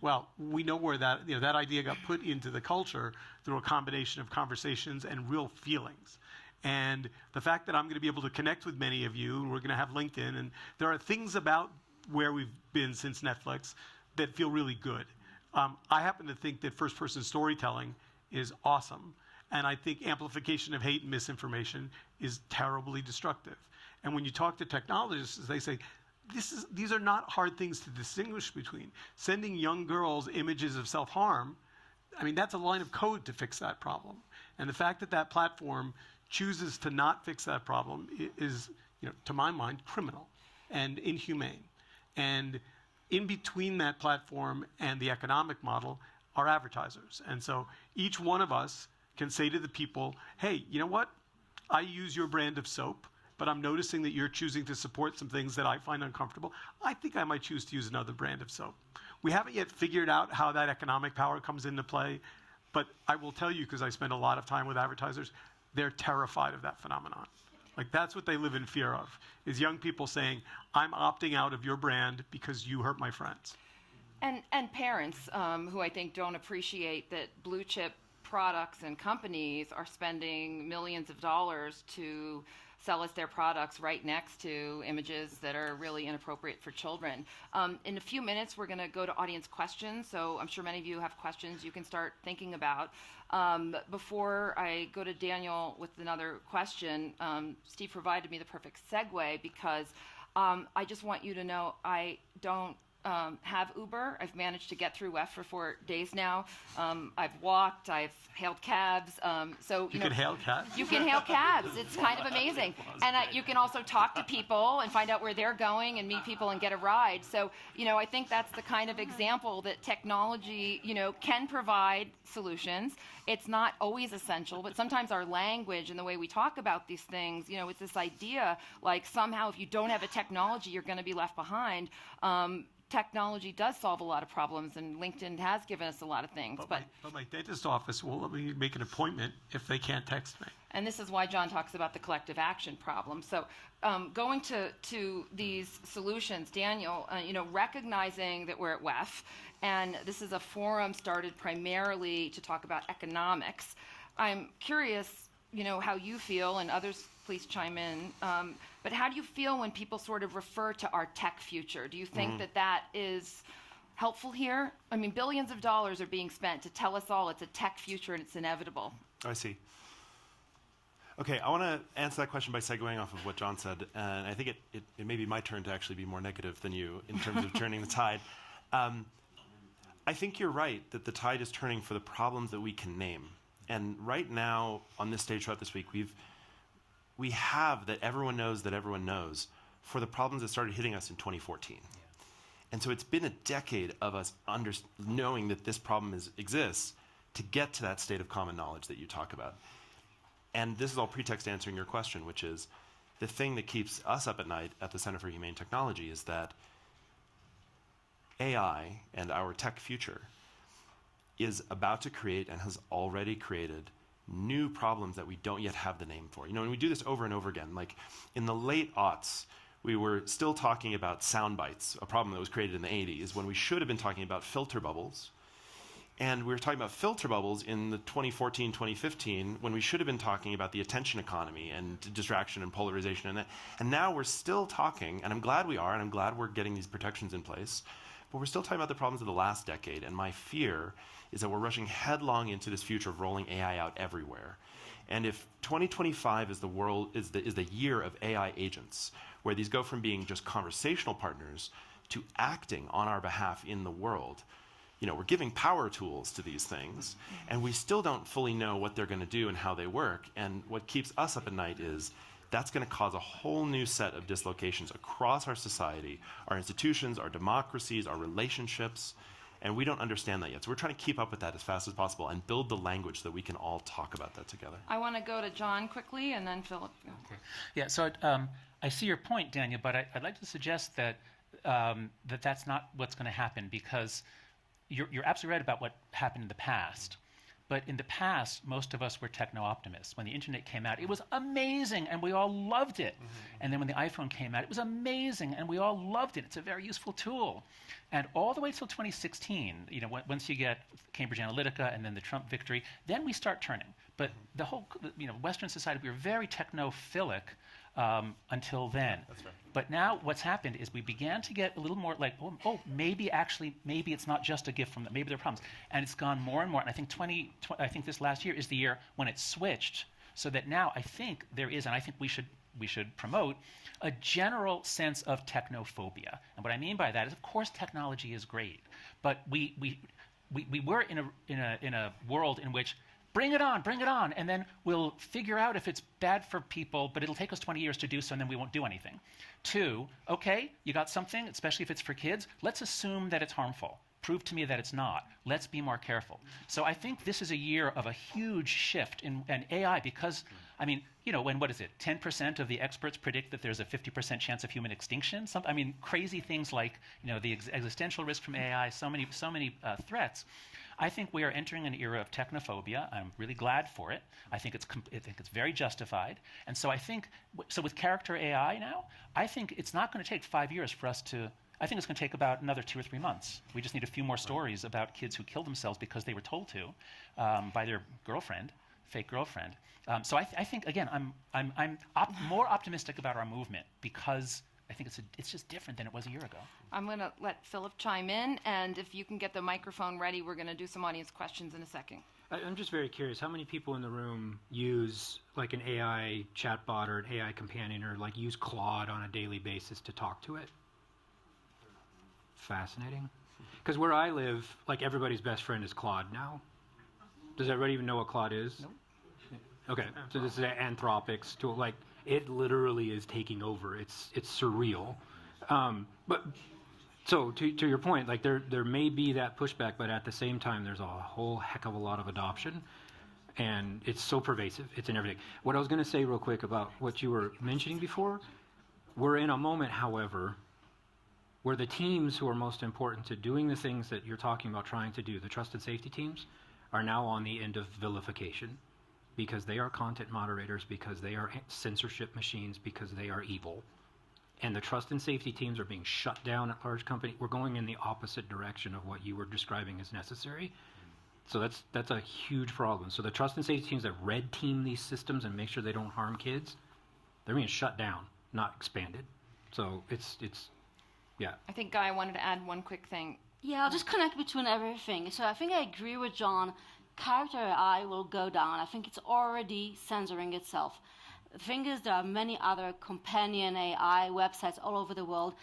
Well, we know where that idea got put into the culture through a combination of conversations and real feelings. And the fact that I'm going to be able to connect with many of you, and we're going to have LinkedIn, and there are things about where we've been since Netflix that feel really good. I happen to think that first-person storytelling is awesome, and I think amplification of hate and misinformation is terribly destructive. And when you talk to technologists, they say, these are not hard things to distinguish between. Sending young girls images of self-harm, that's a line of code to fix that problem. And the fact that that platform chooses to not fix that problem is, to my mind, criminal and inhumane. And in between that platform and the economic model are advertisers. And so each one of us can say to the people, hey, you know what? I use your brand of soap, but I'm noticing that you're choosing to support some things that I find uncomfortable. I think I might choose to use another brand of soap. We haven't yet figured out how that economic power comes into play, but I will tell you, because I spend a lot of time with advertisers, they're terrified of that phenomenon. That's what they live in fear of, is young people saying, I'm opting out of your brand because you hurt my friends. And parents who I think don't appreciate that blue chip products and companies are spending millions of dollars to sell us their products right next to images that are really inappropriate for children. In a few minutes, we're going to go to audience questions, so I'm sure many of you have questions you can start thinking about. Before I go to Daniel with another question, Steve provided me the perfect segue because I just want you to know I don't have Uber. I've managed to get through WEF for 4 days now. I've walked. I've hailed cabs. So You can hail cabs? You can hail cabs. It's kind of amazing. And you can also talk to people and find out where they're going and meet people and get a ride. So, I think that's the kind of example that technology, can provide solutions. It's not always essential, but sometimes our language and the way we talk about these things, it's this idea like somehow if you don't have a technology, you're going to be left behind. Technology does solve a lot of problems, and LinkedIn has given us a lot of things. But my dentist office won't let me make an appointment if they can't text me. And this is why John talks about the collective action problem. So going to these solutions, Daniel, recognizing that we're at WEF, and this is a forum started primarily to talk about economics. I'm curious, how you feel, and others please chime in. But how do you feel when people sort of refer to our tech future? Do you think that is helpful here? I mean, billions of dollars are being spent to tell us all it's a tech future and it's inevitable. I see. Okay, I want to answer that question by segueing off of what John said, and I think it may be my turn to actually be more negative than you in terms of turning the tide. I think you're right that the tide is turning for the problems that we can name. And right now, on this stage throughout this week, we have that everyone knows for the problems that started hitting us in 2014. Yeah. And so it's been a decade of us knowing that this problem exists to get to that state of common knowledge that you talk about. And this is all pretext answering your question, which is the thing that keeps us up at night at the Center for Humane Technology is that AI and our tech future is about to create and has already created new problems that we don't yet have the name for. And we do this over and over again. Like in the late aughts, we were still talking about sound bites, a problem that was created in the 80s, when we should have been talking about filter bubbles. And we were talking about filter bubbles in the 2014, 2015, when we should have been talking about the attention economy and distraction and polarization. And now we're still talking, and I'm glad we are, and I'm glad we're getting these protections in place, but we're still talking about the problems of the last decade. And my fear is that we're rushing headlong into this future of rolling AI out everywhere. And if 2025 is the year of AI agents, where these go from being just conversational partners to acting on our behalf in the world, we're giving power tools to these things, and we still don't fully know what they're going to do and how they work. And what keeps us up at night is that's going to cause a whole new set of dislocations across our society, our institutions, our democracies, our relationships. And we don't understand that yet. So we're trying to keep up with that as fast as possible and build the language so that we can all talk about that together. I want to go to John quickly and then Philip. Okay. Yeah, so I see your point, Daniel, but I'd like to suggest that that's not what's going to happen, because you're absolutely right about what happened in the past. But in the past, most of us were techno-optimists. When the internet came out, it was amazing, and we all loved it. And then when the iPhone came out, it was amazing, and we all loved it. It's a very useful tool. And all the way till 2016, once you get Cambridge Analytica and then the Trump victory, then we start turning. But the whole, Western society, we were very technophilic until then. That's right. But now what's happened is we began to get a little more like, maybe it's not just a gift from them. Maybe there are problems. And it's gone more and more. And I think I think this last year is the year when it switched, so that now I think there is, and I think we should promote a general sense of technophobia. And what I mean by that is, of course, technology is great, but we were in a world in which bring it on, and then we'll figure out if it's bad for people, but it'll take us 20 years to do so, and then we won't do anything. 2, okay, you got something, especially if it's for kids, let's assume that it's harmful. Prove to me that it's not. Let's be more careful. So I think this is a year of a huge shift in AI, because, when, 10% of the experts predict that there's a 50% chance of human extinction? Crazy things like, the existential risk from AI, so many threats. I think we are entering an era of technophobia. I'm really glad for it. I think it's very justified. And so I think, with character AI now, I think it's not going to take 5 years for us to, I think it's going to take about another 2 or 3 months. We just need a few more stories about kids who killed themselves because they were told to by their fake girlfriend. So I think, again, I'm more optimistic about our movement, because I think it's just different than it was a year ago. I'm going to let Philip chime in, and if you can get the microphone ready, we're going to do some audience questions in a second. I'm just very curious, how many people in the room use like an AI chatbot or an AI companion, or use Claude on a daily basis to talk to it? fascinating. Because where I live, like everybody's best friend is Claude now. Does everybody even know what Claude is? Nope. Okay, so this is Anthropic's tool. Like, it literally is taking over. It's surreal. But so to your point, like there may be that pushback, but at the same time, there's a whole heck of a lot of adoption, and it's so pervasive. It's in everything. What I was going to say real quick about what you were mentioning before, we're in a moment, however, where the teams who are most important to doing the things that you're talking about trying to do, the trust and safety teams, are now on the end of vilification because they are content moderators, because they are censorship machines, because they are evil. And the trust and safety teams are being shut down at large companies. We're going in the opposite direction of what you were describing as necessary. So that's a huge problem. So the trust and safety teams that red team these systems and make sure they don't harm kids, they're being shut down, not expanded. So it's yeah. I think Gaia wanted to add one quick thing. Yeah, I'll just connect between everything. So I think I agree with John. Character AI will go down. I think it's already censoring itself. The thing is, there are many other companion AI websites all over the world,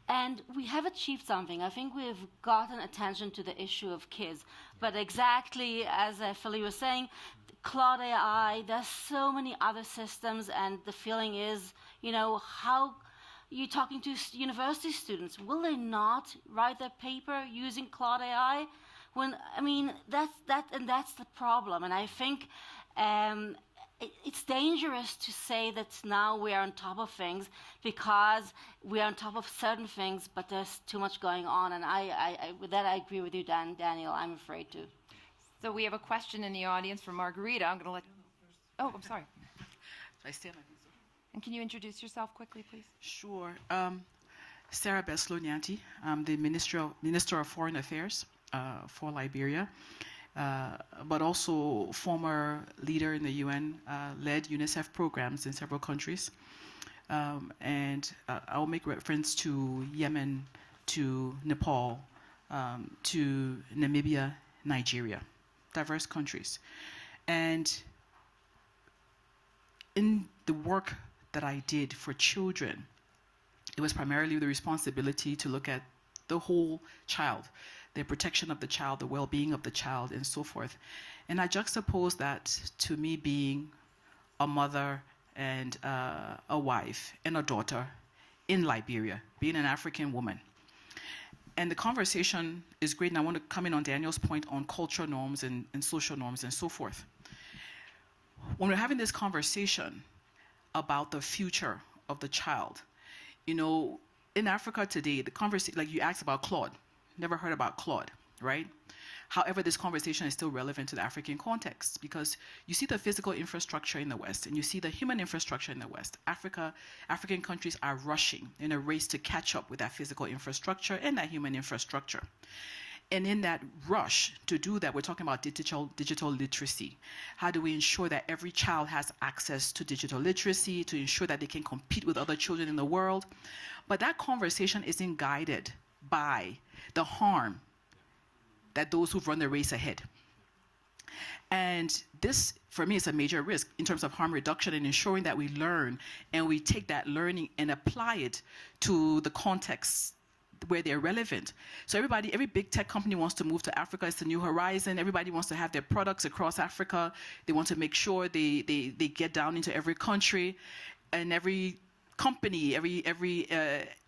and we have achieved something. I think we've gotten attention to the issue of kids. But exactly as Philly was saying, Claude AI, there's so many other systems, and the feeling is, how you're talking to university students, will they not write their paper using Claude AI? That's the problem. And I think it's dangerous to say that now we are on top of things because we are on top of certain things, but there's too much going on. And with that, I agree with you, Daniel. I'm afraid to. So we have a question in the audience from Margarita. I'm going to let. Oh, I'm sorry. I stand. And can you introduce yourself quickly, please? Sure. Sarah Beslo-Nyanti. I'm the Minister of Foreign Affairs for Liberia, but also former leader in the UN, led UNICEF programs in several countries. And I'll make reference to Yemen, to Nepal, to Namibia, Nigeria, diverse countries. And in the work that I did for children, it was primarily the responsibility to look at the whole child, the protection of the child, the well-being of the child, and so forth. And I juxtaposed that to me being a mother and a wife and a daughter in Liberia, being an African woman. And the conversation is great, and I want to come in on Daniel's point on cultural norms and social norms and so forth. When we're having this conversation about the future of the child, in Africa today, the conversation, like you asked about Claude, never heard about Claude, right? However, this conversation is still relevant to the African context because you see the physical infrastructure in the West and you see the human infrastructure in the West. African countries are rushing in a race to catch up with that physical infrastructure and that human infrastructure. And in that rush to do that, we're talking about digital literacy. How do we ensure that every child has access to digital literacy, to ensure that they can compete with other children in the world? But that conversation isn't guided by the harm that those who've run the race ahead. And this, for me, is a major risk in terms of harm reduction and ensuring that we learn and we take that learning and apply it to the context where they're relevant. So every big tech company wants to move to Africa. It's the new horizon. Everybody wants to have their products across Africa. They want to make sure they get down into every country, and every company, every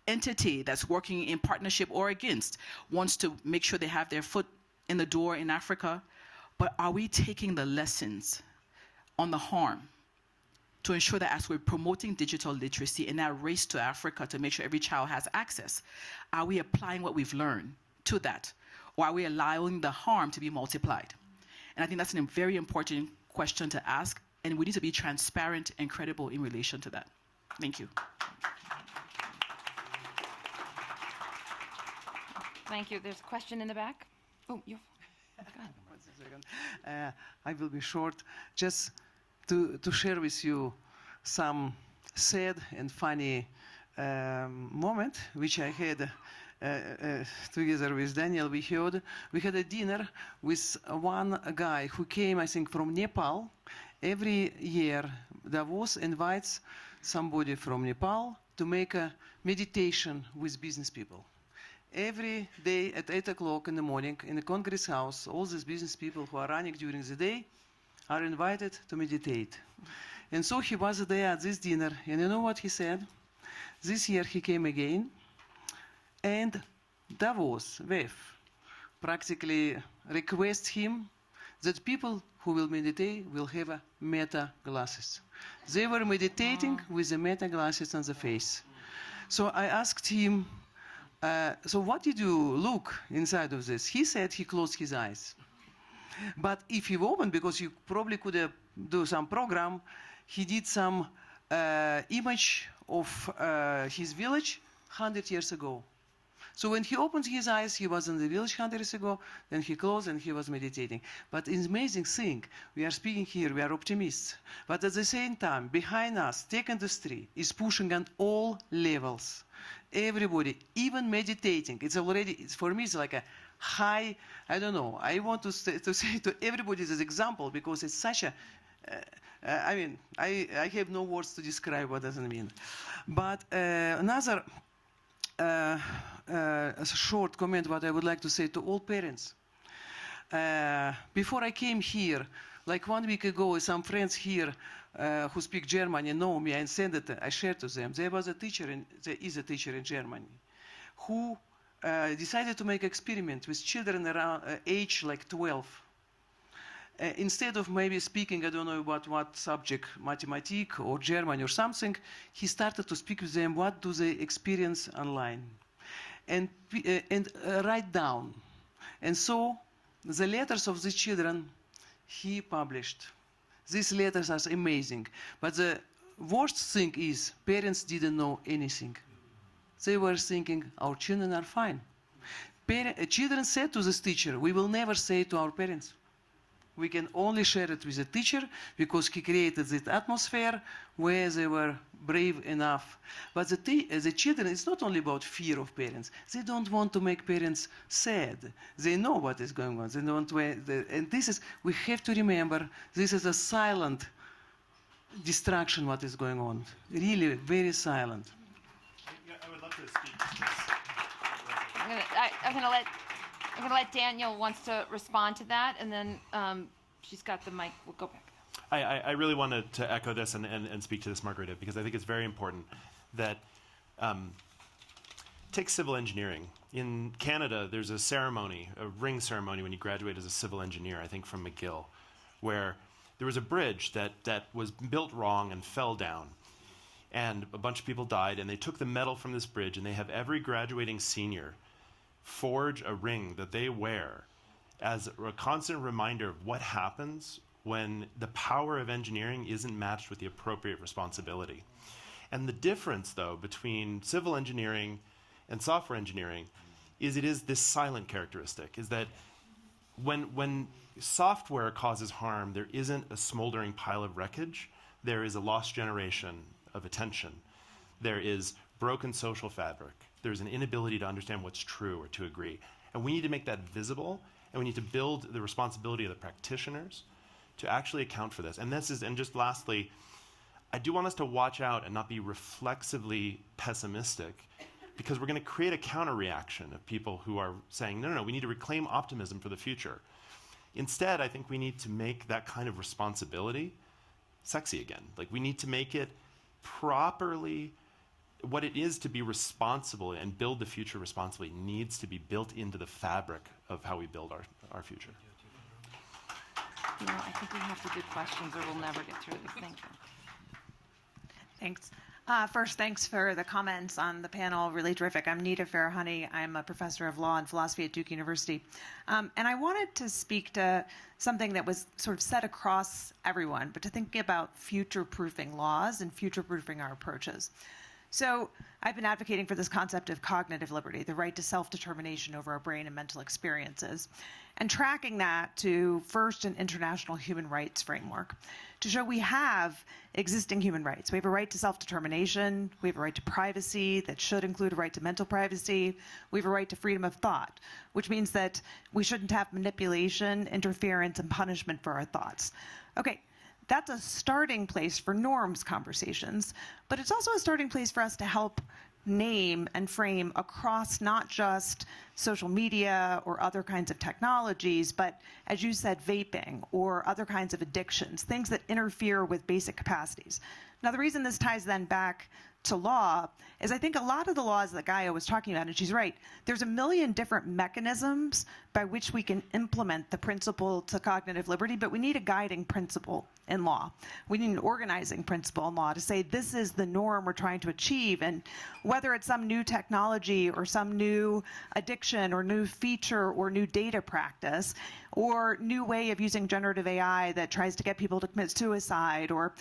entity that's working in partnership or against wants to make sure they have their foot in the door in Africa. But are we taking the lessons on the harm to ensure that as we're promoting digital literacy in that race to Africa to make sure every child has access, are we applying what we've learned to that? Or are we allowing the harm to be multiplied? And I think that's a very important question to ask, and we need to be transparent and credible in relation to that. Thank you. Thank you. There's a question in the back. Oh, you. Go ahead. I will be short. Just to share with you some sad and funny moment which I had together with Daniel. We had a dinner with one guy who came, I think, from Nepal. Every year, Davos invites somebody from Nepal to make a meditation with business people. every day at 8 o'clock in the morning in the Congress House, all these business people who are running during the day are invited to meditate. And so he was there at this dinner, and you know what he said? This year he came again, and Davos, WEF, practically requests him that people who will meditate will have a meta glasses. They were meditating with the meta glasses on the face. So I asked him, so what did you look inside of this? He said he closed his eyes. But if he opened, because you probably could do some program, he did some image of his village 100 years ago. So when he opened his eyes, he was in the village 100 years ago, then he closed and he was meditating. But it's an amazing thing. We are speaking here, we are optimists. But at the same time, behind us, tech industry is pushing on all levels. Everybody, even meditating, it's already, for me, it's like a high, I don't know, I want to say to everybody this example because it's such a, I mean, I have no words to describe what does it mean. But another a short comment what I would like to say to all parents. Before I came here, like 1 week ago, some friends here who speak German and know me, and I shared to them. There is a teacher in Germany who decided to make experiment with children around age like 12. Instead of maybe speaking, I don't know what subject, mathematics or German or something, he started to speak with them, what do they experience online? And write down. And so the letters of the children he published. These letters are amazing. But the worst thing is parents didn't know anything. They were thinking, our children are fine. Children said to this teacher, we will never say it to our parents. We can only share it with the teacher because he created this atmosphere where they were brave enough. But the children, it's not only about fear of parents. They don't want to make parents sad. They know what is going on. They don't and this is, we have to remember, this is a silent distraction what is going on. Really very silent. I would love to speak to this. I'm going to let Daniel wants to respond to that, and then she's got the mic. We'll go back. I really wanted to echo this and speak to this, Margarita, because I think it's very important that take civil engineering. In Canada, there's a ceremony, a ring ceremony when you graduate as a civil engineer, I think from McGill, where there was a bridge that was built wrong and fell down. And a bunch of people died, and they took the metal from this bridge, and they have every graduating senior forge a ring that they wear as a constant reminder of what happens when the power of engineering isn't matched with the appropriate responsibility. And the difference, though, between civil engineering and software engineering is it is this silent characteristic, is that when software causes harm, there isn't a smoldering pile of wreckage. There is a lost generation of attention. There is broken social fabric. There's an inability to understand what's true or to agree. And we need to make that visible, and we need to build the responsibility of the practitioners to actually account for this. And just lastly, I do want us to watch out and not be reflexively pessimistic, because we're going to create a counter-reaction of people who are saying, no, we need to reclaim optimism for the future. Instead, I think we need to make that kind of responsibility sexy again. Like, we need to make it properly what it is to be responsible and build the future responsibly needs to be built into the fabric of how we build our future. I think we have to do questions or we'll never get through this. Thank you. Thanks. First, thanks for the comments on the panel. Really terrific. I'm Nita Farahani. I'm a professor of law and philosophy at Duke University. And I wanted to speak to something that was sort of said across everyone, but to think about future-proofing laws and future-proofing our approaches. So I've been advocating for this concept of cognitive liberty, the right to self-determination over our brain and mental experiences, and tracking that to first an international human rights framework to show we have existing human rights. We have a right to self-determination. We have a right to privacy that should include a right to mental privacy. We have a right to freedom of thought, which means that we shouldn't have manipulation, interference, and punishment for our thoughts. Okay. That's a starting place for norms conversations, but it's also a starting place for us to help name and frame across not just social media or other kinds of technologies, but as you said, vaping or other kinds of addictions, things that interfere with basic capacities. Now, the reason this ties then back to law is I think a lot of the laws that Gaia was talking about, and she's right, there's a million different mechanisms by which we can implement the principle to cognitive liberty, but we need a guiding principle in law. We need an organizing principle in law to say this is the norm we're trying to achieve, and whether it's some new technology or some new addiction or new feature or new data practice or new way of using generative AI that tries to get people to commit suicide or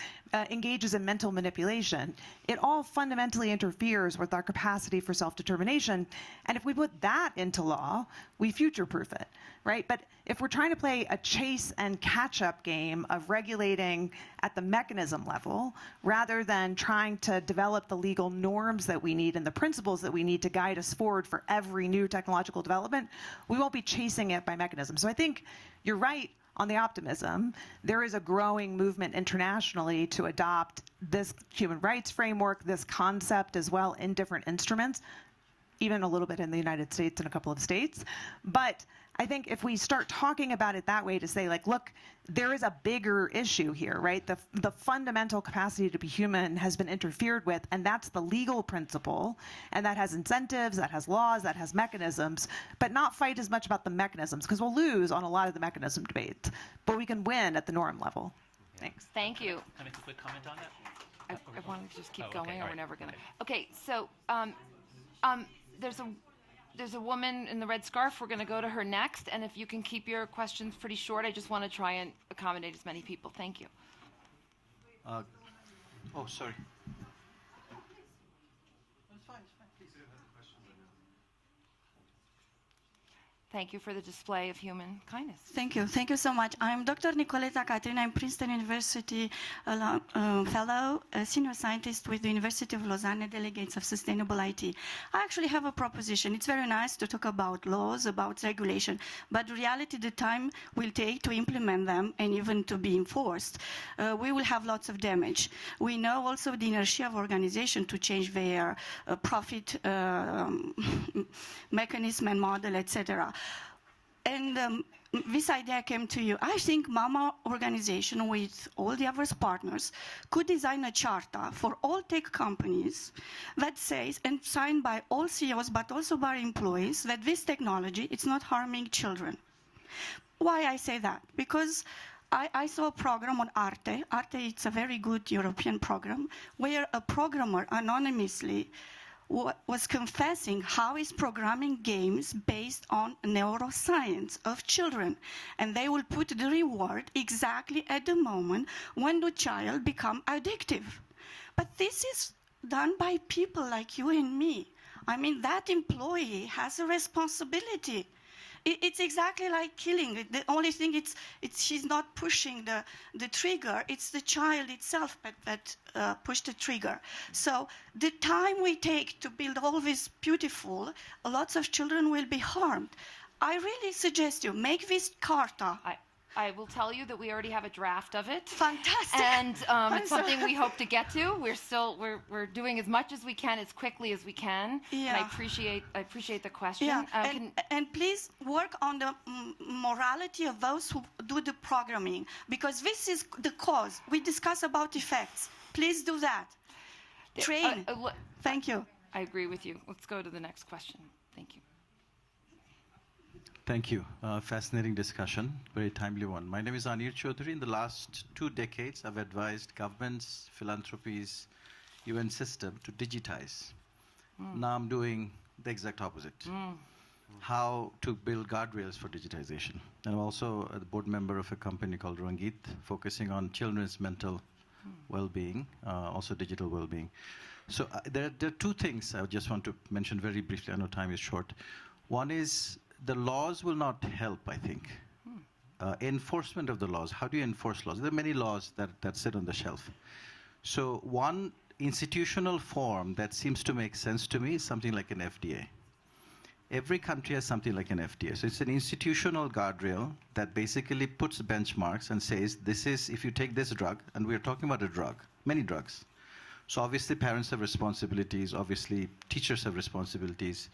engages in mental manipulation, it all fundamentally interferes with our capacity for self-determination. And if we put that into law, we future-proof it, right? But if we're trying to play a chase and catch-up game of regulating at the mechanism level, rather than trying to develop the legal norms that we need and the principles that we need to guide us forward for every new technological development, we won't be chasing it by mechanism. So I think you're right on the optimism. There is a growing movement internationally to adopt this human rights framework, this concept as well in different instruments, even a little bit in the United States and a couple of states. But I think if we start talking about it that way to say, like, look, there is a bigger issue here, right? The fundamental capacity to be human has been interfered with, and that's the legal principle, and that has incentives, that has laws, that has mechanisms, but not fight as much about the mechanisms, because we'll lose on a lot of the mechanism debate, but we can win at the norm level. Thanks. Thank you. Can I make a quick comment on that? I wanted to just keep Oh, going, okay, or all we're right. never going to. Okay, so there's a woman in the red scarf. We're going to go to her next, and if you can keep your questions pretty short, I just want to try and accommodate as many people. Thank you. Oh, sorry. It's fine, please. Thank you for the display of human kindness. Thank you. Thank you so much. I'm Dr. Nicoleta Catrina. I'm Princeton University fellow, a senior scientist with the University of Lausanne Delegates of Sustainable IT. I actually have a proposition. It's very nice to talk about laws, about regulation, but reality, the time will take to implement them and even to be enforced, we will have lots of damage. We know also the inertia of organization to change their profit mechanism and model, etc. And this idea came to you. I think Mama organization with all the other partners could design a charter for all tech companies that says, and signed by all CEOs, but also by employees, that this technology, it's not harming children. Why I say that? Because I saw a program on Arte. Arte, it's a very good European program, where a programmer anonymously was confessing how he's programming games based on neuroscience of children. And they will put the reward exactly at the moment when the child becomes addictive. But this is done by people like you and me. I mean, that employee has a responsibility. It's exactly like killing. The only thing it's she's not pushing the trigger. It's the child itself that pushed the trigger. So the time we take to build all this beautiful, lots of children will be harmed. I really suggest you make this charter. I will tell you that we already have a draft of it. Fantastic. And it's something we hope to get to. We're doing as much as we can, as quickly as we can. Yeah. And I appreciate the question. Yeah. And please work on the morality of those who do the programming, because this is the cause. We discuss about effects. Please do that. Train. Thank you. I agree with you. Let's go to the next question. Thank you. Thank you. Fascinating discussion, very timely one. My name is Anir Chaudhary. In the last 2 decades, I've advised governments, philanthropies, UN system to digitize. Now I'm doing the exact opposite. How to build guardrails for digitization. And I'm also a board member of a company called Rangit, focusing on children's mental well-being, also digital well-being. So there are 2 things I just want to mention very briefly. I know time is short. One is, the laws will not help, I think. Enforcement of the laws. How do you enforce laws? There are many laws that sit on the shelf. So one institutional form that seems to make sense to me is something like an FDA. Every country has something like an FDA. So it's an institutional guardrail that basically puts benchmarks and says, this is, if you take this drug, and we're talking about a drug, many drugs. So obviously parents have responsibilities, obviously teachers have responsibilities,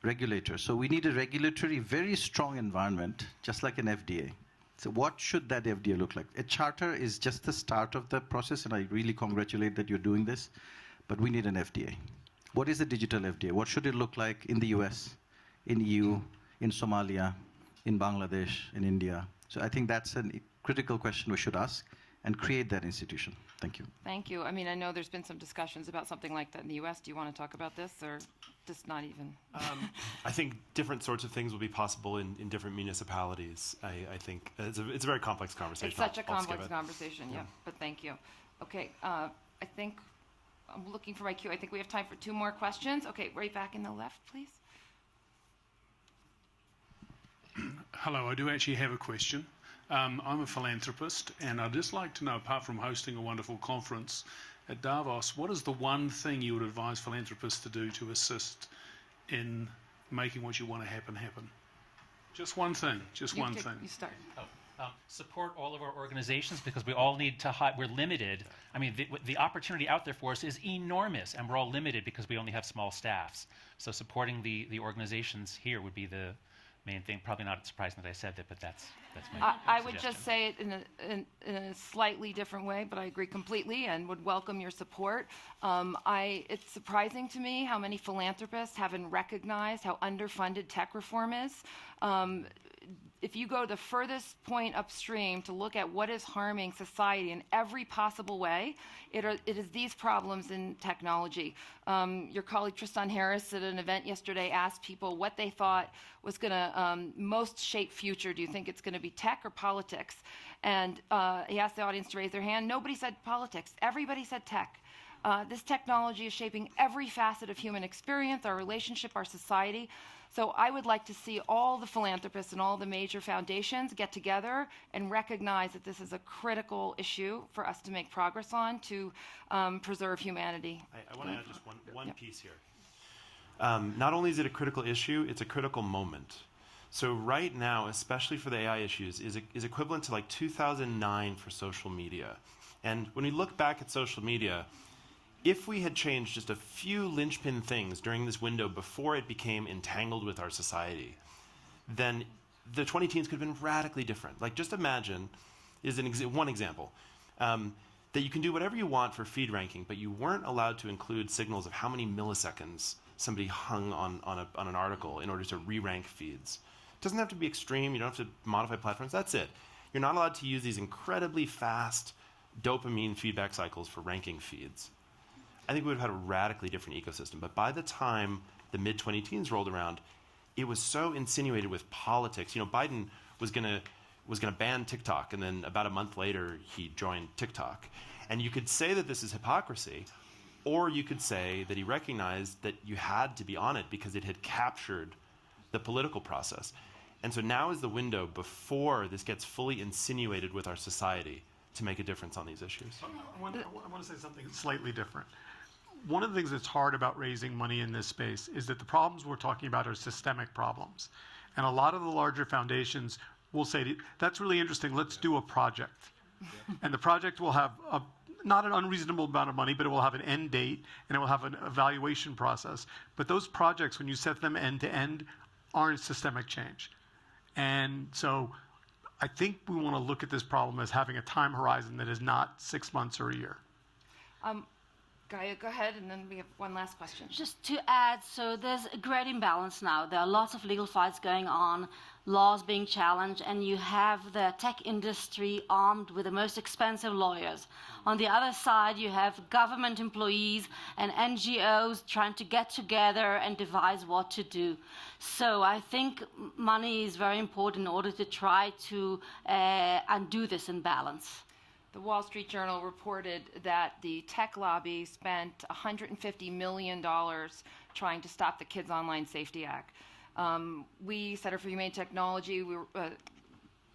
regulators. So we need a regulatory, very strong environment, just like an FDA. So what should that FDA look like? A charter is just the start of the process, and I really congratulate that you're doing this, but we need an FDA. What is a digital FDA? What should it look like in the US, in EU, in Somalia, in Bangladesh, in India? So I think that's a critical question we should ask and create that institution. Thank you. Thank you. I mean, I know there's been some discussions about something like that in the US. Do you want to talk about this, or just not even? I think different sorts of things will be possible in different municipalities. I think it's a very complex conversation. It's such a I'll skip complex it. conversation, yeah, but thank you. Okay, I think, I'm looking for my cue. I think we have time for 2 more questions. Okay, right back in the left, please. Hello, I do actually have a question. I'm a philanthropist, and I'd just like to know, apart from hosting a wonderful conference at Davos, what is the one thing you would advise philanthropists to do to assist in making what you want to happen happen? Just one thing, just one thing. You start. Support all of our organizations, because we all need to we're limited. I mean, the opportunity out there for us is enormous, and we're all limited because we only have small staffs. So supporting the organizations here would be the main thing. Probably not surprising that I said that, but that's my I would just say it in a slightly different way, but I agree completely and would welcome your support. It's surprising to me how many philanthropists haven't recognized how underfunded tech reform is. If you go the furthest point upstream to look at what is harming society in every possible way, it is these problems in technology. Your colleague Tristan Harris at an event yesterday asked people what they thought was going to most shape future. Do you think it's going to be tech or politics? And he asked the audience to raise their hand. Nobody said politics. Everybody said tech. This technology is shaping every facet of human experience, our relationship, our society. So I would like to see all the philanthropists and all the major foundations get together and recognize that this is a critical issue for us to make progress on to preserve humanity. I want to add just one piece here. Not only is it a critical issue, it's a critical moment. So right now, especially for the AI issues, is equivalent to like 2009 for social media. And when we look back at social media, if we had changed just a few linchpin things during this window before it became entangled with our society, then the 2010s could have been radically different. Like, just imagine, is one example, that you can do whatever you want for feed ranking, but you weren't allowed to include signals of how many milliseconds somebody hung on an article in order to re-rank feeds. It doesn't have to be extreme. You don't have to modify platforms. That's it. You're not allowed to use these incredibly fast dopamine feedback cycles for ranking feeds. I think we would have had a radically different ecosystem. But by the time the mid-2010s rolled around, it was so insinuated with politics. You know, Biden was going to ban TikTok, and then about a month later, he joined TikTok. And you could say that this is hypocrisy, or you could say that he recognized that you had to be on it because it had captured the political process. And so now is the window before this gets fully insinuated with our society to make a difference on these issues. I want to say something slightly different. One of the things that's hard about raising money in this space is that the problems we're talking about are systemic problems. And a lot of the larger foundations will say, that's really interesting, let's do a project. And the project will have not an unreasonable amount of money, but it will have an end date, and it will have an evaluation process. But those projects, when you set them end to end, aren't systemic change. And so I think we want to look at this problem as having a time horizon that is not 6 months or a year. Gaia, go ahead, and then we have one last question. Just to add, so there's a great imbalance now. There are lots of legal fights going on, laws being challenged, and you have the tech industry armed with the most expensive lawyers. On the other side, you have government employees and NGOs trying to get together and devise what to do. So I think money is very important in order to try to undo this imbalance. The Wall Street Journal reported that the tech lobby spent $150 million trying to stop the Kids Online Safety Act. We, Center for Humane Technology,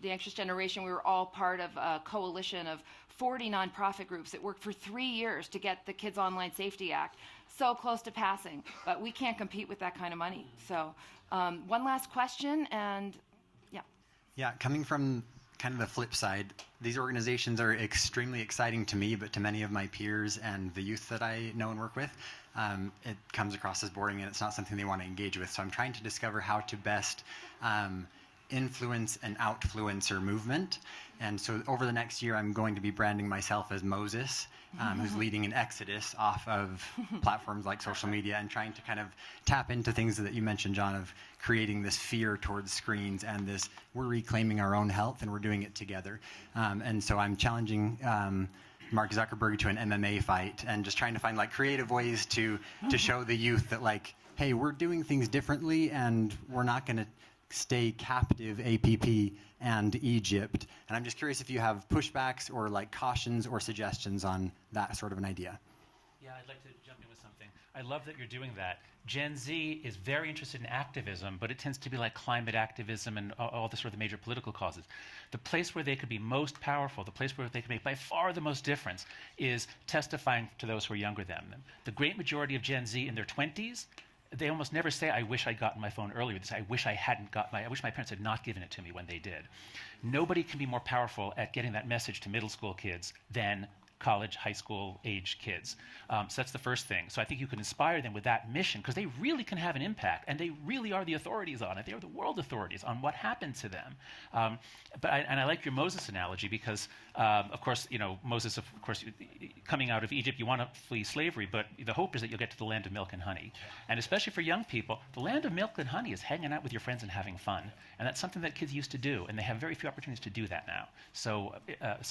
the Anxious Generation, we were all part of a coalition of 40 nonprofit groups that worked for 3 years to get the Kids Online Safety Act so close to passing, but we can't compete with that kind of money. So one last question, and yeah. Yeah, coming from kind of the flip side. These organizations are extremely exciting to me, but to many of my peers and the youth that I know and work with, it comes across as boring and it's not something they want to engage with. So I'm trying to discover how to best influence an outfluencer movement. And so over the next year, I'm going to be branding myself as Moses, who's leading an exodus off of platforms like social media and trying to kind of tap into things that you mentioned, John, of creating this fear towards screens and this, we're reclaiming our own health and we're doing it together. And so I'm challenging Mark Zuckerberg to an MMA fight and just trying to find like creative ways to show the youth that like, hey, we're doing things differently and we're not going to stay captive APP and Egypt. And I'm just curious if you have pushbacks or like cautions or suggestions on that sort of an idea. Yeah, I'd like to jump in with something. I love that you're doing that. Gen Z is very interested in activism, but it tends to be like climate activism and all the sort of the major political causes. The place where they could be most powerful, the place where they can make by far the most difference is testifying to those who are younger than them. The great majority of Gen Z in their 20s, they almost never say, I wish I'd gotten my phone earlier. They say, I wish my parents had not given it to me when they did. Nobody can be more powerful at getting that message to middle school kids than college, high school age kids. So that's the first thing. So I think you can inspire them with that mission because they really can have an impact and they really are the authorities on it. They are the world authorities on what happened to them. I like your Moses analogy because, of course, Moses, of course, coming out of Egypt, you want to flee slavery, but the hope is that you'll get to the land of milk and honey. And especially for young people, the land of milk and honey is hanging out with your friends and having fun. And that's something that kids used to do, and they have very few opportunities to do that now. So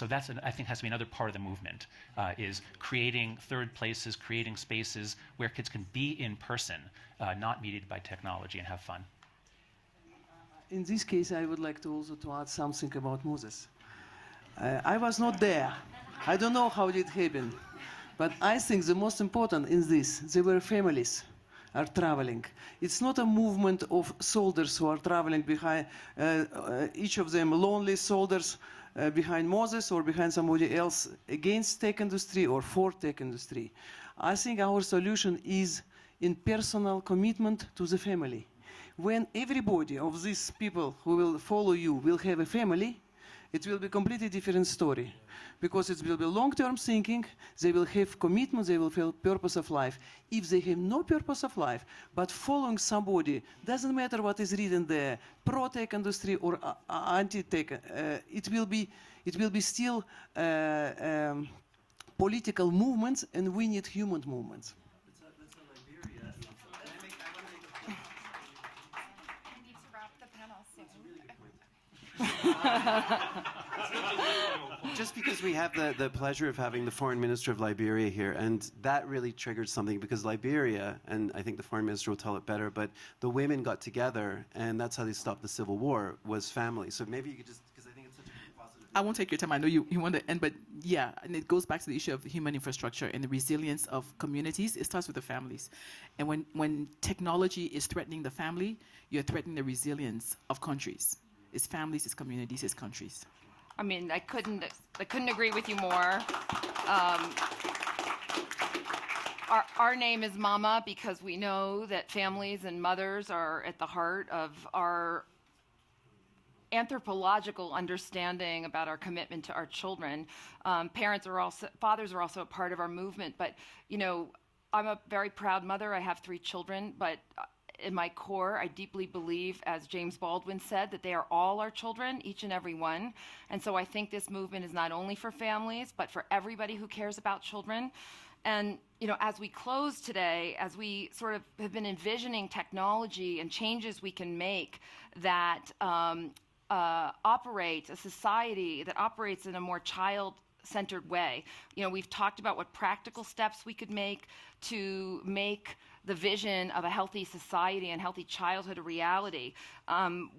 that's, I think, has to be another part of the movement, is creating third places, creating spaces where kids can be in person, not mediated by technology, and have fun. In this case, I would like to also to add something about Moses. I was not there. I don't know how it happened. But I think the most important in this, there were families are traveling. It's not a movement of soldiers who are traveling behind, each of them lonely soldiers behind Moses or behind somebody else against tech industry or for tech industry. I think our solution is in personal commitment to the family. When everybody of these people who will follow you will have a family, it will be a completely different story. Because it will be long-term thinking, they will have commitment, they will feel purpose of life. If they have no purpose of life, but following somebody, doesn't matter what is written there, pro-tech industry or anti-tech, it will be still political movements, and we need human movements. Just because we have the pleasure of having the foreign minister of Liberia here, and that really triggered something because Liberia, and I think the foreign minister will tell it better, but the women got together and that's how they stopped the civil war, was family. So maybe you could just, because I think it's such a positive. I won't take your time. I know you want to end, but yeah, and it goes back to the issue of human infrastructure and the resilience of communities. It starts with the families. And when technology is threatening the family, you're threatening the resilience of countries. It's families, it's communities, it's countries. I mean, I couldn't agree with you more. Our name is Mama because we know that families and mothers are at the heart of our anthropological understanding about our commitment to our children. Fathers are also a part of our movement. But I'm a very proud mother. I have 3 children, but in my core, I deeply believe, as James Baldwin said, that they are all our children, each and every one. And so I think this movement is not only for families, but for everybody who cares about children. And, as we close today, as we sort of have been envisioning technology and changes we can make that operate a society that operates in a more child-centered way. We've talked about what practical steps we could make to make the vision of a healthy society and healthy childhood a reality.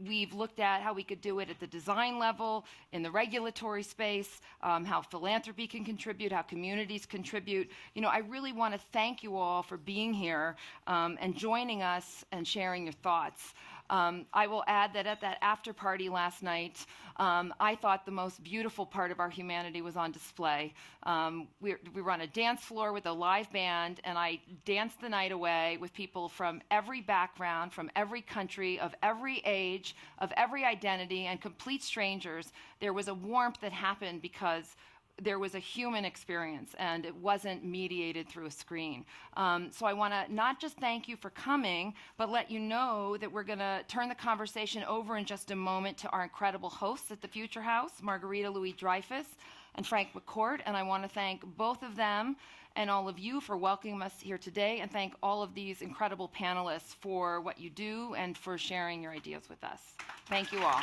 We've looked at how we could do it at the design level, in the regulatory space, how philanthropy can contribute, how communities contribute. I really want to thank you all for being here and joining us and sharing your thoughts. I will add that at that after party last night, I thought the most beautiful part of our humanity was on display. We were on a dance floor with a live band, and I danced the night away with people from every background, from every country, of every age, of every identity, and complete strangers. There was a warmth that happened because there was a human experience, and it wasn't mediated through a screen. So I want to not just thank you for coming, but let you know that we're going to turn the conversation over in just a moment to our incredible hosts at the Future House, Margarita Louis-Dreyfus and Frank McCourt, and I want to thank both of them and all of you for welcoming us here today, and thank all of these incredible panelists for what you do and for sharing your ideas with us. Thank you all.